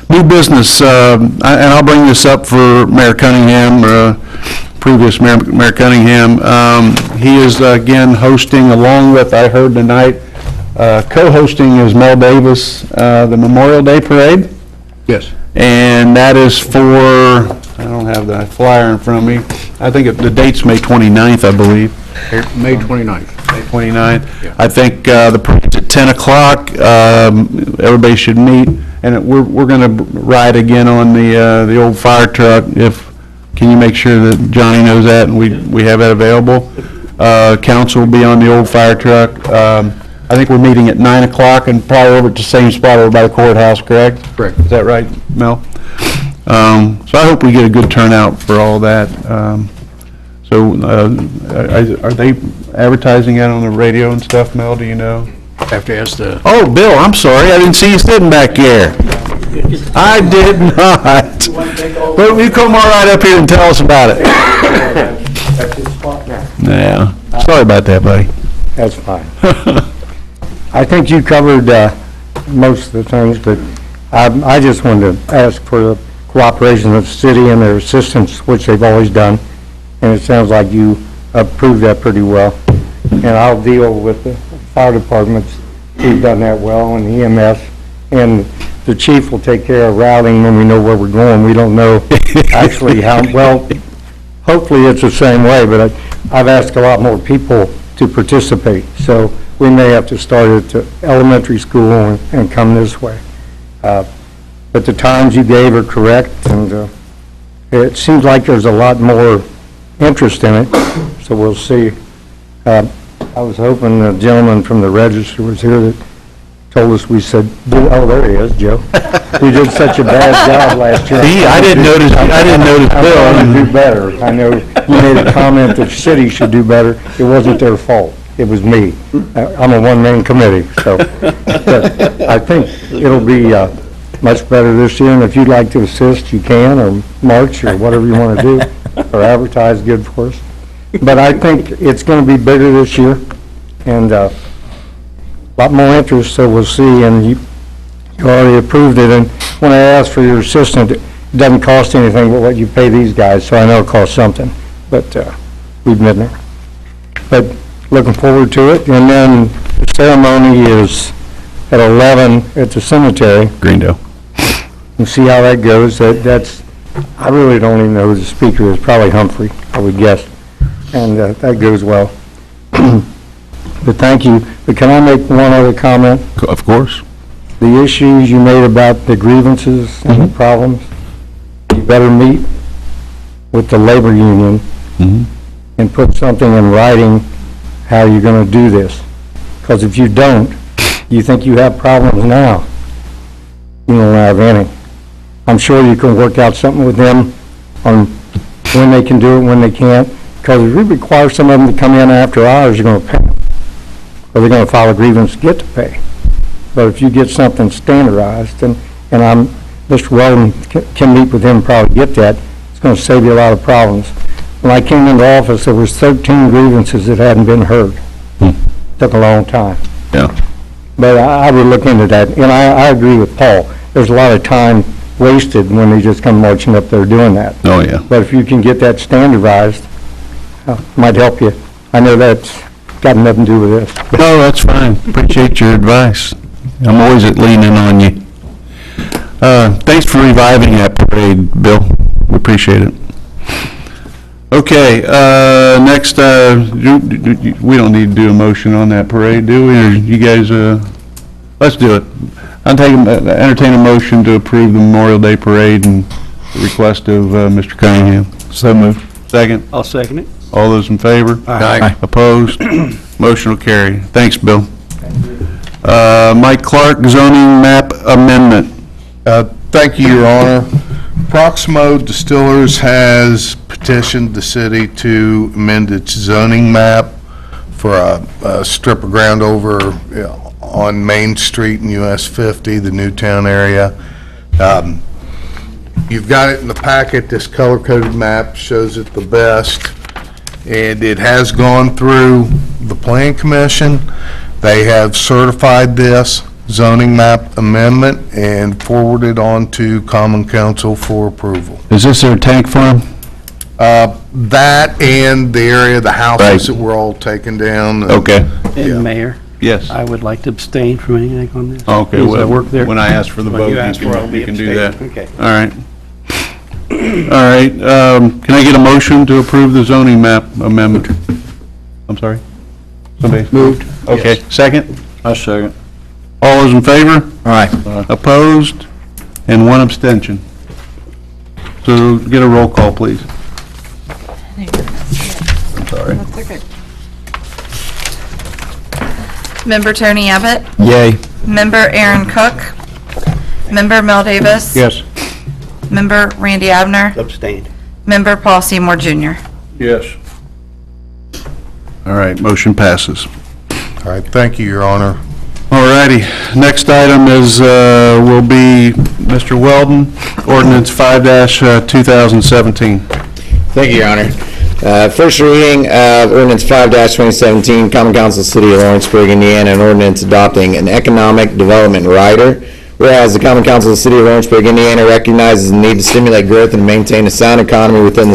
New business, and I'll bring this up for Mayor Cunningham, previous Mayor Cunningham. He is again hosting, along with, I heard tonight, co-hosting is Mel Davis, the Memorial Day Parade. Yes. And that is for, I don't have the flyer in front of me, I think the date's May 29th, I believe. May 29th. May 29th. I think the parade's at 10 o'clock. Everybody should meet, and we're going to ride again on the old fire truck. Can you make sure that Johnny knows that, and we have that available? Council will be on the old fire truck. I think we're meeting at 9 o'clock and probably over at the same spot over by the courthouse, correct? Correct. Is that right, Mel? So I hope we get a good turnout for all that. So are they advertising that on the radio and stuff, Mel, do you know? Have to ask the... Oh, Bill, I'm sorry, I didn't see you sitting back here. I did not. Well, you come all right up here and tell us about it. Yeah, sorry about that, buddy. That's fine. I think you covered most of the things, but I just wanted to ask for the cooperation of the city and their assistance, which they've always done, and it sounds like you approved that pretty well. And I'll deal with the fire departments who've done that well, and EMS, and the chief will take care of routing when we know where we're going. We don't know actually how, well, hopefully it's the same way, but I've asked a lot more people to participate, so we may have to start at the elementary school and come this way. But the times you gave are correct, and it seems like there's a lot more interest in it, so we'll see. I was hoping the gentleman from the Register was here that told us we said, oh, there he is, Joe. We did such a bad job last year. I didn't notice Bill. I want to do better. I know you made a comment that city should do better. It wasn't their fault. It was me. I'm a one-man committee, so. But I think it'll be much better this year, and if you'd like to assist, you can, or march, or whatever you want to do, or advertise good for us. But I think it's going to be bigger this year, and a lot more interest, so we'll see, and you already approved it, and when I asked for your assistant, it doesn't cost anything but what you pay these guys, so I know it costs something, but we've been there. But looking forward to it, and then the ceremony is at 11 at the cemetery. Greendale. And see how that goes. That's, I really don't even know who the speaker is, probably Humphrey, I would guess, and that goes well. But thank you. But can I make one other comment? Of course. The issues you made about the grievances and the problems, you better meet with the labor union and put something in writing how you're going to do this. Because if you don't, you think you have problems now, you don't have any. I'm sure you can work out something with them on when they can do it, when they can't. Because if you require some of them to come in after hours, you're going to pay them. Or they're going to file a grievance to get to pay. But if you get something standardized, and Mr. Weldon can meet with him and probably get that, it's going to save you a lot of problems. When I came into office, there was 13 grievances that hadn't been heard. Took a long time. Yeah. But I would look into that, and I agree with Paul. there's a lot of time wasted when they just come marching up there doing that. Oh, yeah. But if you can get that standardized, might help you. I know that's got nothing to do with this. No, that's fine. Appreciate your advice. I'm always leaning on you. Thanks for reviving that parade, Bill. We appreciate it. Okay, next, we don't need to do a motion on that parade, do we? Or you guys, let's do it. Entertain a motion to approve the Memorial Day Parade and the request of Mr. Cunningham. So moved. Second? I'll second it. All those in favor? Aye. Opposed? Motion will carry. Thanks, Bill. Mike Clark, zoning map amendment. Thank you, Your Honor. Proximo Distillers has petitioned the city to amend its zoning map for a strip of ground over on Main Street in US 50, the Newtown area. You've got it in the packet. This color-coded map shows it the best. And it has gone through the Plan Commission. They have certified this zoning map amendment and forwarded on to Common Council for approval. Is this their tank farm? That and the area, the houses Right. that were all taken down. Okay. Yeah. And Mayor, Yes. I would like to abstain from anything on this. Okay, Because I well, work there. when I ask for the When vote, you ask for it, I'll be you can do that. abstaining. Okay. All right. All right, can I get a motion to approve the zoning map amendment? I'm sorry? Somebody? Moved. Okay, second? I second. All those in favor? Aye. Opposed? And one abstention. So get a roll call, please. I'm sorry. That's okay. Member Tony Abbott? Yay. Member Aaron Cook? Member Mel Davis? Yes. Member Randy Abner? Abstain. Member Paul Seymour Jr.? Yes. All right, motion passes. All right, thank you, Your Honor. All righty, next item is, will be Mr. Weldon, ordinance 5-2017. Thank you, Your Honor. First reading of ordinance 5-2017, Common Council, City of Lawrenceburg, Indiana, an ordinance adopting an economic development rider. Whereas the Common Council of the City of Lawrenceburg, Indiana recognizes the need to stimulate growth and maintain a sound economy within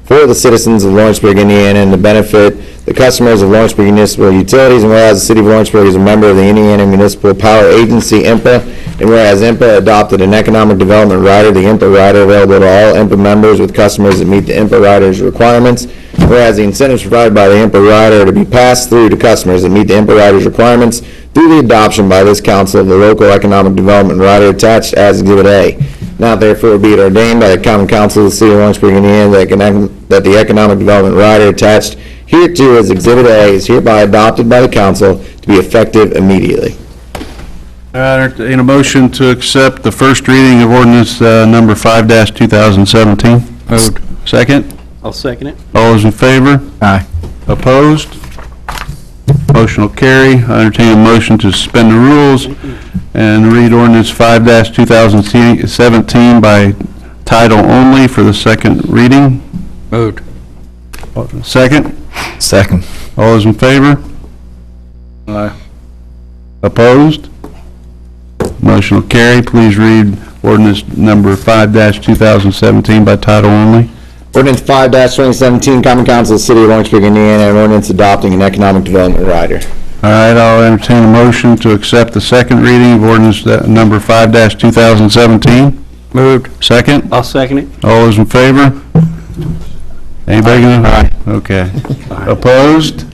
for the citizens of Lawrenceburg, Indiana, and to benefit the customers of Lawrenceburg Municipal Utilities, and whereas the City of Lawrenceburg is a member of the Indiana Municipal Power Agency, IMPA, and whereas IMPA adopted an economic development rider, the IMPA rider available to all IMPA members with customers that meet the IMPA rider's requirements, whereas the incentives provided by the IMPA rider are to be passed through to customers that meet the IMPA rider's requirements through the adoption by this council of the local economic development rider attached as Exhibit A. Now therefore be it ordained by the Common Council of the City of Lawrenceburg, Indiana, that the economic development rider attached hereto as Exhibit A is hereby adopted by the council to be effective immediately. Entertain a motion to accept the first reading of ordinance number 5-2017. Moved. Second? I'll second it. All those in favor? Aye. Opposed? Motion will carry. I entertain a motion to suspend the rules and read ordinance 5-2017 by title only for the second reading. Moved. Second? Second. All those in favor? Aye. Opposed? Motion will carry. Please read ordinance number 5-2017 by title only. Ordinance 5-2017, Common Council of the City of Lawrenceburg, Indiana, an ordinance adopting an economic development rider. All right, I'll entertain a motion to accept the second reading of ordinance number 5-2017. Moved. Second? I'll second it. All those in favor? Anybody gonna? Aye. Okay. Opposed?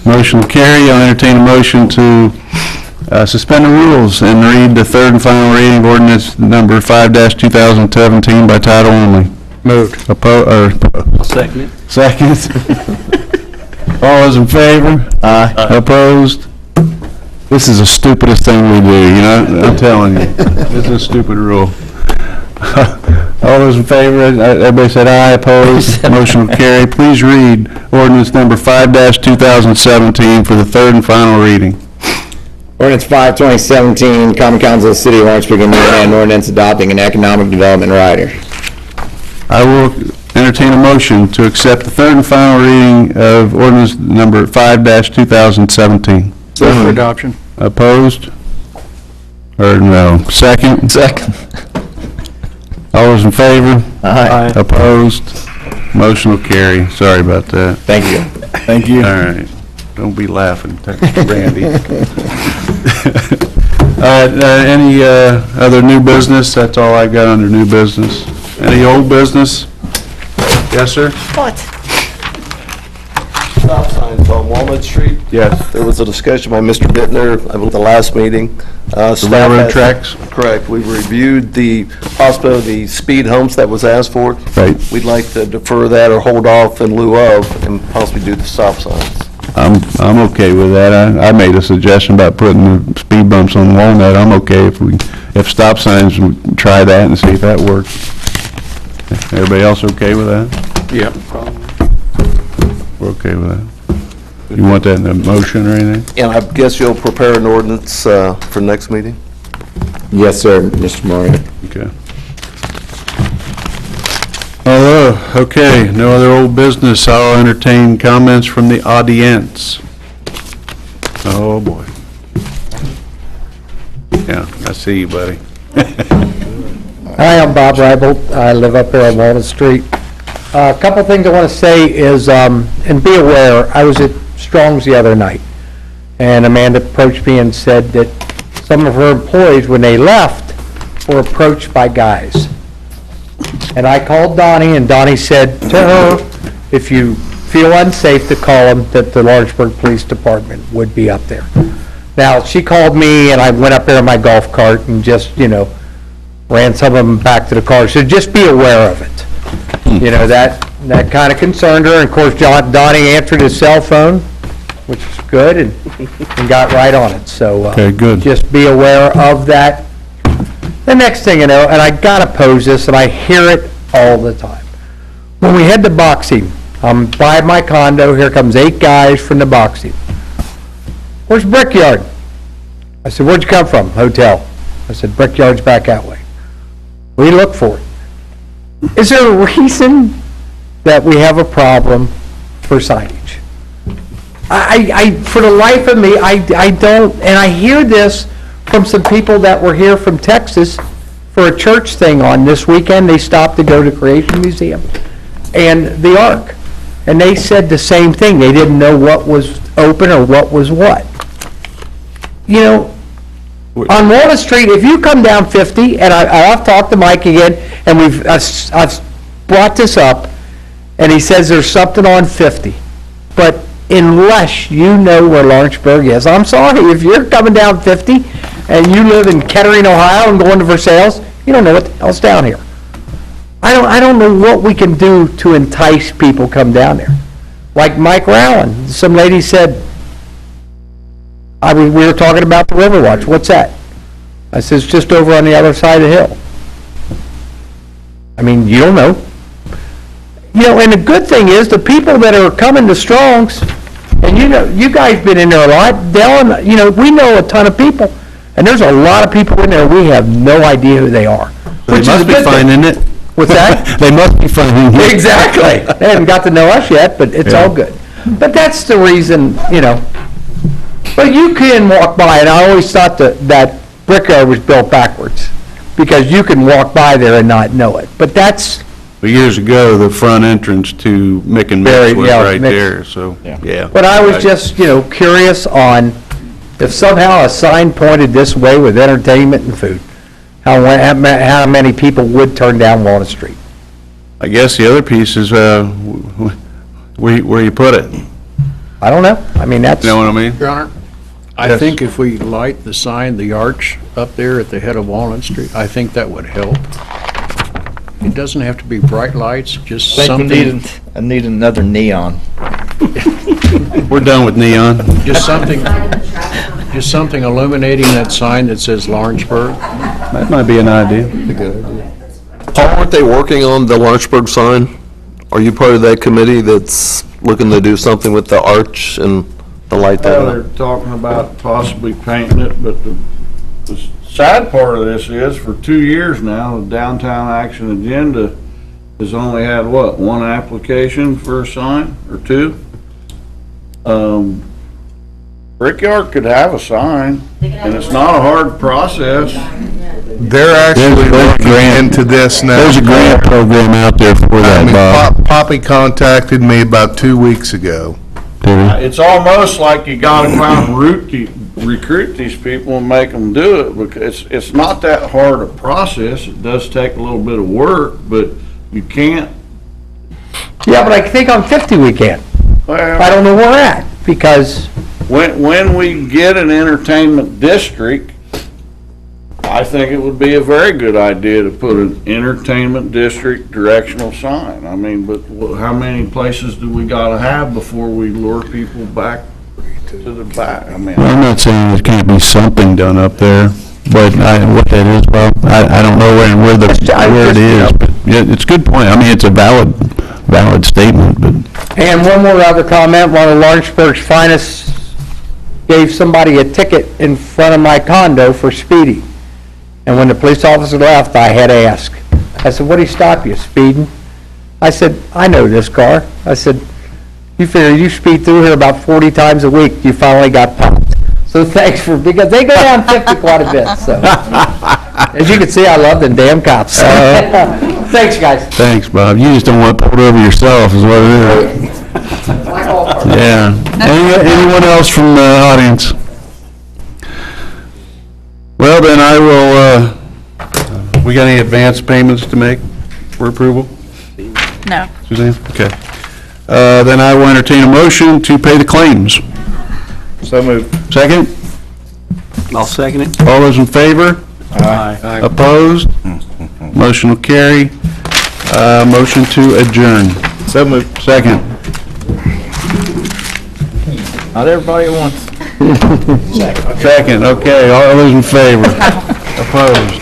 Motion will carry. I'll entertain a motion to suspend the rules and read the third and final reading of ordinance number 5-2017 by title only. Moved. I'll second it. Second? All those in favor? Aye. Opposed? This is the stupidest thing we do, you know, I'm telling you. This is a stupid rule. All those in favor, everybody said aye, opposed, motion will carry. Please read ordinance number 5-2017 for the third and final reading. Ordinance 5-2017, Common Council of the City of Lawrenceburg, Indiana, an ordinance adopting an economic development rider. I will entertain a motion to accept the third and final reading of ordinance number 5-2017. For adoption. Opposed? Or no, second? Second. All those in favor? Aye. Opposed? Motion will carry. Sorry about that. Thank you. Thank you. All right. Don't be laughing, Randy. All right, any other new business? That's all I got under new business. Any old business? Yes, sir? Stop signs on Walnut Street. Yes. There was a discussion by Mr. Bittner at the last meeting. The railroad tracks? Correct. We reviewed the possibility of the speed humps that was asked for. Right. We'd like to defer that or hold off in lieu of and possibly do the stop signs. I'm okay with that. I made a suggestion about putting the speed bumps on Walnut. I'm okay if stop signs, we try that and see if that works. Everybody else okay with that? Yeah. We're okay with that. You want that in a motion or anything? And I guess you'll prepare an ordinance for next meeting? Yes, sir, Mr. Moran. Okay. Okay, no other old business. I'll entertain comments from the audience. Oh, boy. Yeah, I see you, buddy. Hi, I'm Bob Reibold. I live up here on Walnut Street. A couple things I want to say is, and be aware, I was at Strong's the other night, and Amanda approached me and said that some of her employees, when they left, were approached by guys. And I called Donnie, and Donnie said to her, if you feel unsafe, to call them, that the Lawrenceburg Police Department would be up there. Now, she called me, and I went up there in my golf cart and just, ran some of them back to the car. So just be aware of it. That kind of concerned her. And of course, Donnie answered his cell phone, which was good, and got right on it. So Okay, good. just be aware of that. The next thing you know, and I gotta pose this, and I hear it all the time. When we head to boxing, I'm by my condo, here comes 8 guys from the boxing. Where's Brickyard? I said, where'd you come from? Hotel. I said, Brickyard's back that way. We look for it. Is there a reason that we have a problem for signage? I for the life of me, I don't, and I hear this from some people that were here from Texas for a church thing on this weekend. They stopped to go to Creation Museum and the Ark. And they said the same thing. They didn't know what was open or what was what. On Walnut Street, if you come down 50, and I've talked to Mike again, and I've brought this up, and he says there's something on 50. But unless you know where Lawrenceburg is, I'm sorry, if you're coming down 50 and you live in Kettering, Ohio, and going to Versailles, you don't know what the hell's down here. I don't know what we can do to entice people come down there. Like Mike Rowland, some lady said, we were talking about the Riverwatch. What's that? I said, it's just over on the other side of the hill. I mean, you don't know. And the good thing is, the people that are coming to Strong's, and you guys been in there a lot, Dylan, we know a ton of people, and there's a lot of people in there, we have no idea who they are. They must be finding it. What's that? They must be finding it. Exactly. They haven't got to know us yet, but it's all good. But that's the reason, But you can walk by, and I always thought that Brickyard was built backwards, because you can walk by there and not know it. But that's... But years ago, the front entrance to Mick and Mick's was right there, so, yeah. But I was just, curious on if somehow a sign pointed this way with entertainment and food, how many people would turn down Walnut Street? I guess the other piece is, where you put it. I don't know. I mean, that's... You know what I mean? Your Honor, I Yes. think if we light the sign, the arch up there at the head of Walnut Street, I think that would help. It doesn't have to be bright lights, just something. I need another neon. We're done with neon. Just something illuminating that sign that says Lawrenceburg. That might be an idea. Paul, aren't they working on the Lawrenceburg sign? Are you part of that committee that's looking to do something with the arch and the light that Well, up? they're talking about possibly painting it, but the sad part of this is, for 2 years now, the Downtown Action Agenda has only had, one application for a sign, or 2? Brickyard could have a sign, and it's not a hard process. They're actually looking into this now. There's a grant program out there for I that, mean, Bob. Poppy contacted me about 2 weeks ago. It's almost like you gotta kind of recruit these people and make them do it, because it's not that hard a process. It does take a little bit of work, but you can't. Yeah, but I think on 50 we can. Well, I don't know where we're at, because when we get an entertainment district, I think it would be a very good idea to put an entertainment district directional sign. I mean, but how many places do we gotta have before we lure people back to the back? I mean, I'm not saying there can't be something done up there, but what that is, Bob, I don't know where it is, but yeah, it's a good point. I mean, it's a valid statement, but. And one more other comment, one of Lawrenceburg's finest gave somebody a ticket in front of my condo for speeding. And when the police officer left, I had asked. I said, "What'd he stop you, speeding?" I said, "I know this car." I said, "You figure you speed through here about 40 times a week, you finally got popped." So thanks because they go down 50 quite a bit, so. As you can see, I love them damn cops. Thanks, guys. Thanks, Bob. You just don't want to pull it over yourself is what it is. Yeah. Anyone else from the audience? Well, then I will, we got any advance payments to make for approval? No. Suzanne? Okay. Then I will entertain a motion to pay the claims. So moved. Second? I'll second it. All those in favor? Aye. Opposed? Motion will carry. Motion to adjourn. So moved. Second. Not everybody at once. Second, okay. All those in favor? Opposed?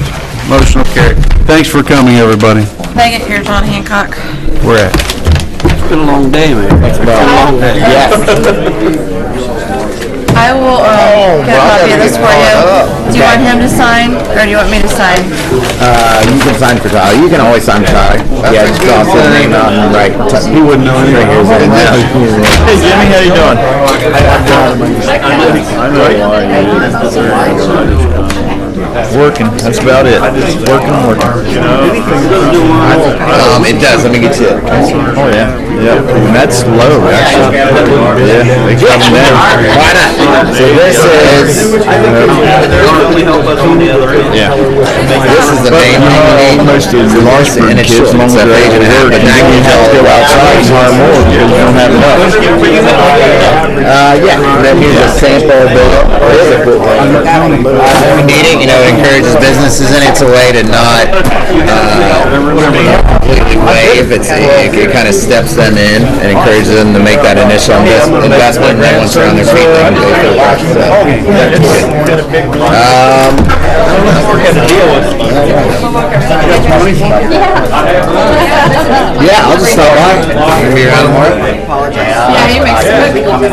Motion will carry. Thanks for coming, everybody. Thank you, here, John Hancock. Where at? It's been a long day, man. It's been a long day. I will, get a copy of this for you. Do you want him to sign, or do you want me to sign? You can sign for Tyler. You can always sign for Tyler. Yeah, just cross his name out and write. He wouldn't know anything. Hey, Jimmy, how you doing? I know why Working, that's about it. Working. It does. Let me get you it. Oh, yeah. And that's low, actually. Yeah, they come in there. Why not? So this is, Yeah. this is the main thing you need. Most of the Lawrenceburg And it's kids, short. as long as It's a they're page and a half, able to but work, now you you have to go outside and hire more because we don't have enough. Yeah, and then here's a sample of the meeting, you know, it encourages businesses, and it's a way to not completely waive, it kind of steps them in and encourages them to make that initial investment, and then once they're on their feet, they can go for the rest. Yeah, I'll just stop by. You gonna be around tomorrow? Yeah, he makes it good money.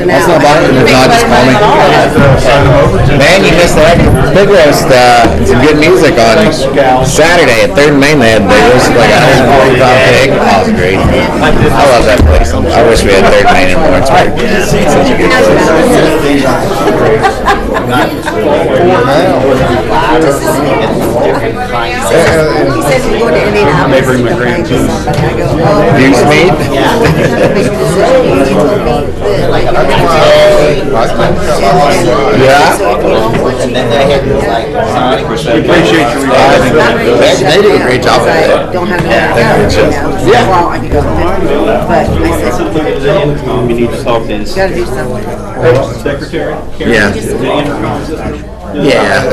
That's not bad. If not, just call me. Man, you missed that. Big roast, some good music on Saturday at 3rd and Main. They had roasted like 145 pig. Oh, it was great. I love that place. I wish we had 3rd and Main in Lawrenceburg. It's such a good They bring my grandkids. Goose meat? Yeah. We appreciate your revising. They do a great job with that. Don't have Yeah. Well, I could go, but I said, We need to solve this. gotta do something. Secretary? Yeah. Yeah. Yeah.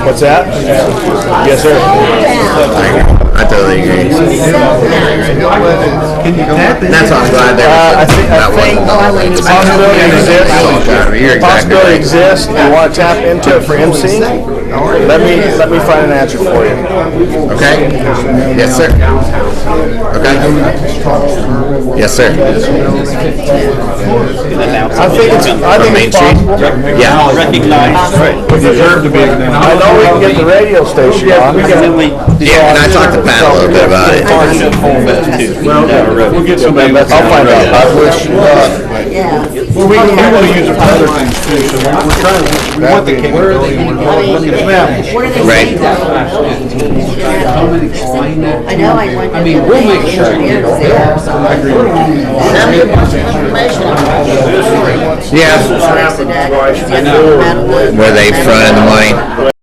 What's that? Yes, sir. I totally agree. That's why I'm glad that wasn't. Possibility exists. You're exactly Possibility right. exists, you want to tap into it for MC? Let me find an answer for you. Okay? Yes, sir. Okay. Yes, sir. I think it's Main Street? Yeah. We deserve to be acknowledged. I know we can get the radio station on. Yeah, and I talked to Pat a little bit about it. We'll get somebody. I'll find out. I wish you luck. Yeah. Well, we want to use it for other things too, so we're trying to, we want the capability. What do they Right. say? I know, I went. I mean, we'll make sure. Yeah. Were they fronting the money?